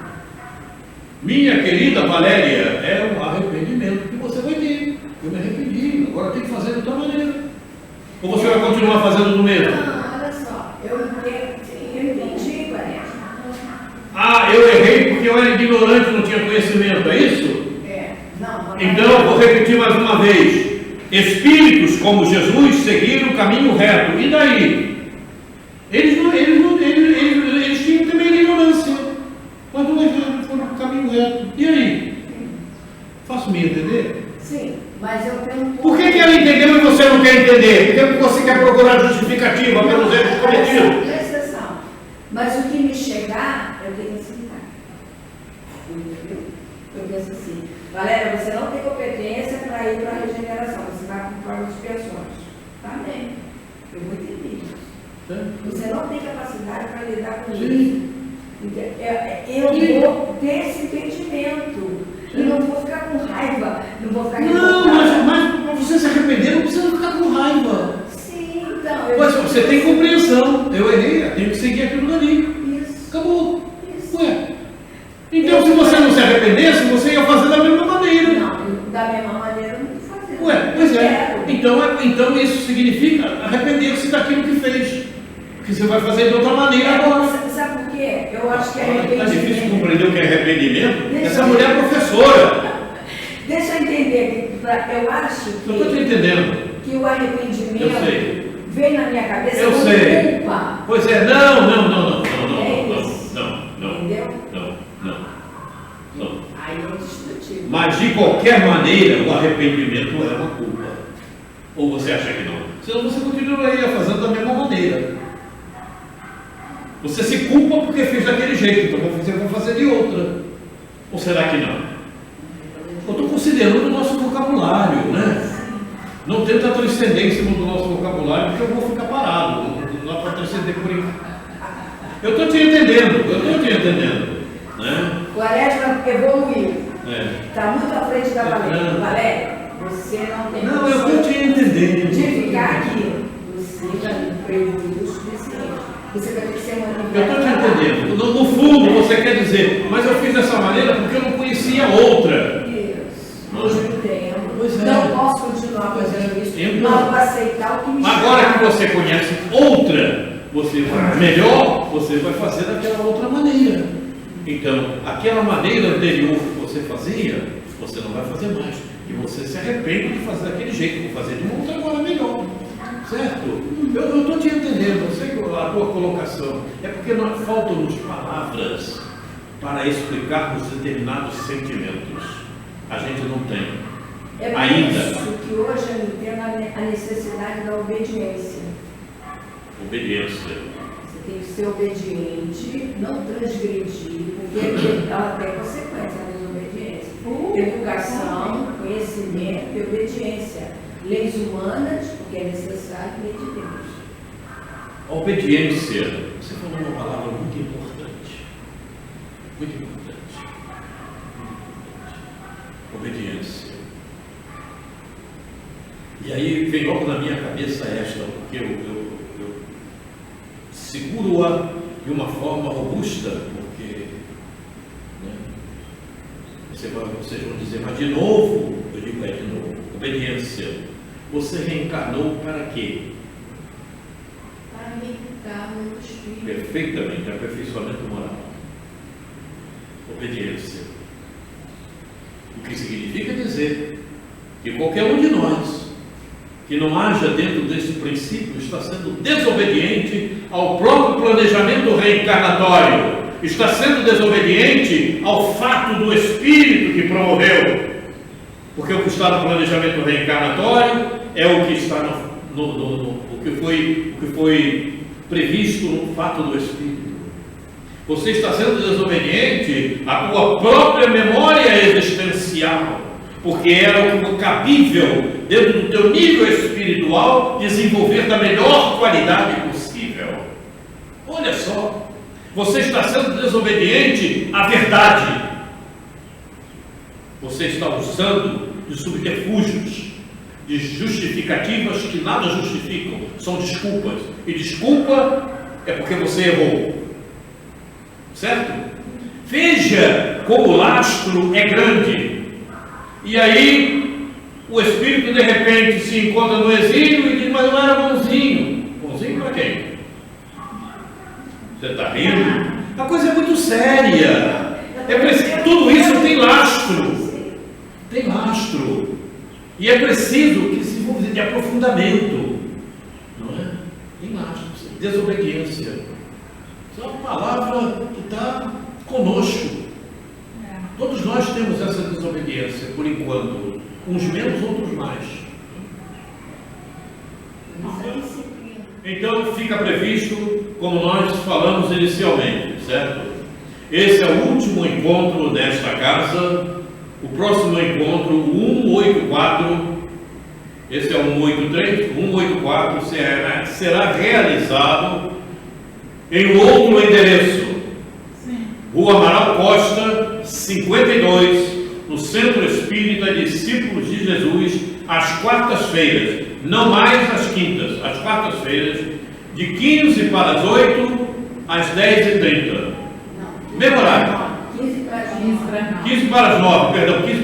Minha querida Valéria, é um arrependimento que você vai ter. Eu me arrependi, agora tem que fazer de outra maneira. Ou você vai continuar fazendo do mesmo? Não, olha só, eu entendi, Valéria. Eu errei porque eu era ignorante, não tinha conhecimento, é isso? Não. Então eu vou repetir mais uma vez. Espíritos como Jesus seguiram o caminho reto. E daí? Eles tinham também ignorância. Mas não foi no caminho reto. E aí? Faço me entender? Sim, mas eu tenho... Por que ela entendeu e você não quer entender? Porque você quer procurar justificativa pelos erros cometidos. Presta atenção. Mas o que me chegar, eu tenho que aceitar. Entendeu? Eu penso assim, Valéria, você não tem competência para ir para a regeneração, você vai para prova de expiações. Tá bem, eu vou entender isso. Você não tem capacidade para lidar com isso. Eu vou ter esse entendimento. E não vou ficar com raiva, não vou ficar Não, mas para você se arrepender, não precisa ficar com raiva. Sim, então... Mas você tem compreensão. Eu errei, eu tenho que seguir aquilo dali. Isso. Acabou. Isso. Ué. Então, se você não se arrependesse, você ia fazer da mesma maneira. Não, da mesma maneira eu não estou fazendo. Ué, pois é. Quero. Então isso significa arrepender-se daquilo que fez. Que você vai fazer de outra maneira agora. Sabe por quê? Eu acho que Está difícil arrependimento... compreender o que é arrependimento? Essa mulher é professora. Deixa eu entender, eu acho Eu estou te entendendo. que o arrependimento Eu sei. vem na minha cabeça Eu como sei. culpa. Pois é, não. Entendeu? Não. Aí é discutível. Mas de qualquer maneira, o arrependimento é uma culpa. Ou você acha que não? Senão você continuaria fazendo da mesma maneira. Você se culpa porque fez daquele jeito, então você vai fazer de outra. Ou será que não? Eu estou considerando o nosso vocabulário, né? Não tenta transcender em cima do nosso vocabulário, porque eu vou ficar parado. Não dá para transcender por aí. Eu estou te entendendo. Né? O Quaresma evoluiu. Está muito à frente da Valéria. Não. Valéria, você não tem Não, eu estou te entendendo. de ficar aqui. Você já previu o suficiente. Você vai ter que ser uma Eu estou te entendendo. No fundo, você quer dizer, mas eu fiz dessa maneira porque eu não conhecia outra. Isso. Hoje eu entendo. Pois é. Não posso continuar fazendo isso. Então, Não vou aceitar o que me Agora chama. que você conhece outra, você vai melhor, você vai fazer daquela outra maneira. Então, aquela maneira anterior que você fazia, você não vai fazer mais. E você se arrepende de fazer daquele jeito, vou fazer de uma outra agora melhor. Certo? Eu estou te entendendo, eu sei que a tua colocação é porque faltam-nos palavras para explicarmos determinados sentimentos. A gente não tem. É por ainda. isso que hoje eu entendo a necessidade da obediência. Obediência. Você tem que ser obediente, não transgredir, porque ela tem consequência na desobediência. Educação, conhecimento e obediência. Leis humanas, porque é necessário, lei de Deus. A obediência, você falou uma palavra muito importante. Muito importante. Obediência. E aí vem logo na minha cabeça esta, porque eu seguro-a de uma forma robusta, porque vocês vão dizer, mas de novo, eu digo de novo, obediência. Você reencarnou para quê? Para meditar no Espírito. Perfeitamente, aperfeiçoamento moral. Obediência. O que significa dizer que qualquer um de nós que não haja dentro desse princípio está sendo desobediente ao próprio planejamento reencarnatório, está sendo desobediente ao fato do Espírito que promoveu. Porque o que está no planejamento reencarnatório é o que está o que foi previsto no fato do Espírito. Você está sendo desobediente à tua própria memória existencial, porque era o cabível dentro do teu nível espiritual desenvolver da melhor qualidade possível. Olha só, você está sendo desobediente à verdade. Você está usando de subterfúgios, de justificativas que nada justificam, são desculpas. E desculpa é porque você errou. Certo? Veja como o lastro é grande. E aí, o espírito de repente se encontra no exílio e diz, mas não era bonzinho. Bonzinho para quem? Você está rindo? A coisa é muito séria. Tudo isso tem lastro. Tem lastro. E é preciso que se desenvolva de aprofundamento. Não é? Tem lastro. Desobediência. Isso é uma palavra que está conosco. Todos nós temos essa desobediência, por enquanto. Uns menos, outros mais. Então fica previsto, como nós falamos inicialmente, certo? Esse é o último encontro desta casa. O próximo encontro, o 184, esse é o 183, o 184 será realizado em outro endereço. Sim. Rua Amaral Costa, 52, no Centro Espírita Discípulos de Jesus, às quartas-feiras, não mais às quintas, às quartas-feiras, de 15 para as 8, às 10h30. Mesmo horário. 15 para as 9, perdão, 15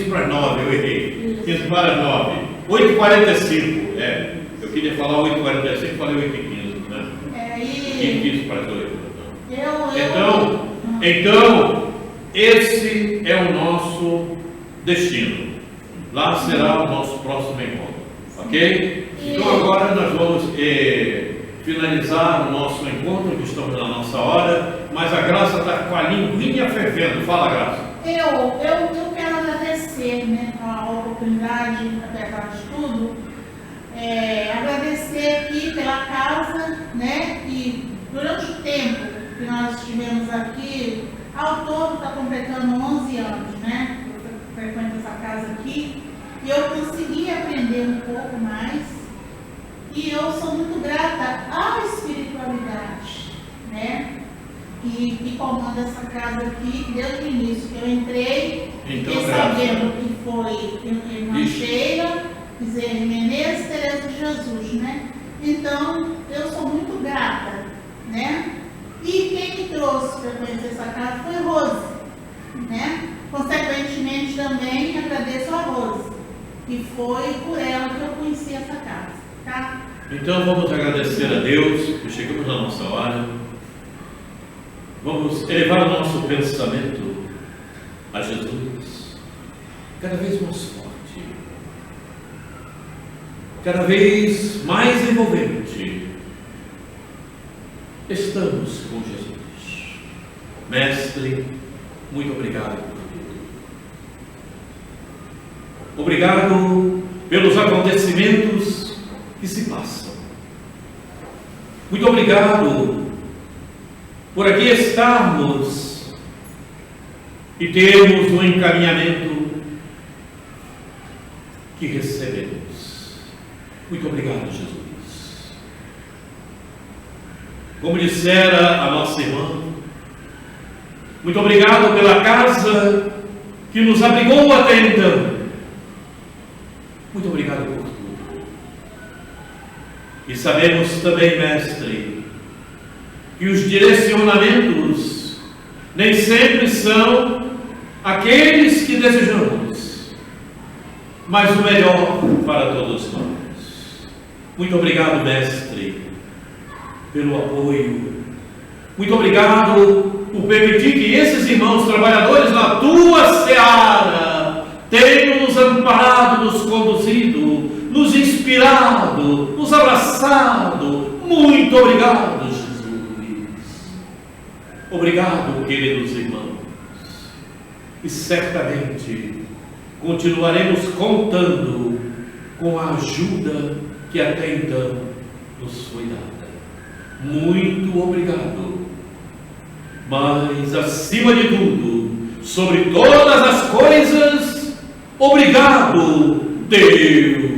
para as 9, eu errei. 15 para as 9. 8h45, eu queria falar 8h45, falei 8h15, né? 15 para as 8. Então, esse é o nosso destino. Lá será o nosso próximo encontro, ok? Então agora nós vamos finalizar o nosso encontro, que estamos na nossa hora, mas a Graça está com a linguinha fervendo. Fala, Graça. Eu quero agradecer, né, a oportunidade, apesar de tudo, agradecer aqui pela casa, né, e durante o tempo que nós estivemos aqui, ao todo está completando 11 anos, né, eu frequento essa casa aqui, e eu consegui aprender um pouco mais, e eu sou muito grata à espiritualidade, né, que comanda essa casa aqui desde o início, que eu entrei, fiquei sabendo que foi Irmã Sheila, Bezerra Menezes, Teresa de Jesus, né? Então, eu sou muito grata, né? E quem me trouxe para conhecer essa casa foi Rose, né? Consequentemente, também agradeço a Rose, e foi por ela que eu conheci essa casa, tá? Então, vamos agradecer a Deus, que chegamos na nossa hora. Vamos elevar o nosso pensamento a Jesus, cada vez mais forte, cada vez mais envolvente. Estamos com Jesus. Mestre, muito obrigado por tudo. Obrigado pelos acontecimentos que se passam. Muito obrigado por aqui estarmos e termos um encaminhamento que recebemos. Muito obrigado, Jesus. Como dissera a nossa irmã, muito obrigado pela casa que nos abrigou até então. Muito obrigado por tudo. E sabemos também, Mestre, que os direcionamentos nem sempre são aqueles que desejamos, mas o melhor para todos nós. Muito obrigado, Mestre, pelo apoio. Muito obrigado por permitir que esses irmãos trabalhadores na tua seara tenham nos amparado, nos conduzido, nos inspirado, nos abraçado. Muito obrigado, Jesus. Obrigado, queridos irmãos, e certamente continuaremos contando com a ajuda que até então nos foi dada. Muito obrigado, mas acima de tudo, sobre todas as coisas, obrigado, Deus.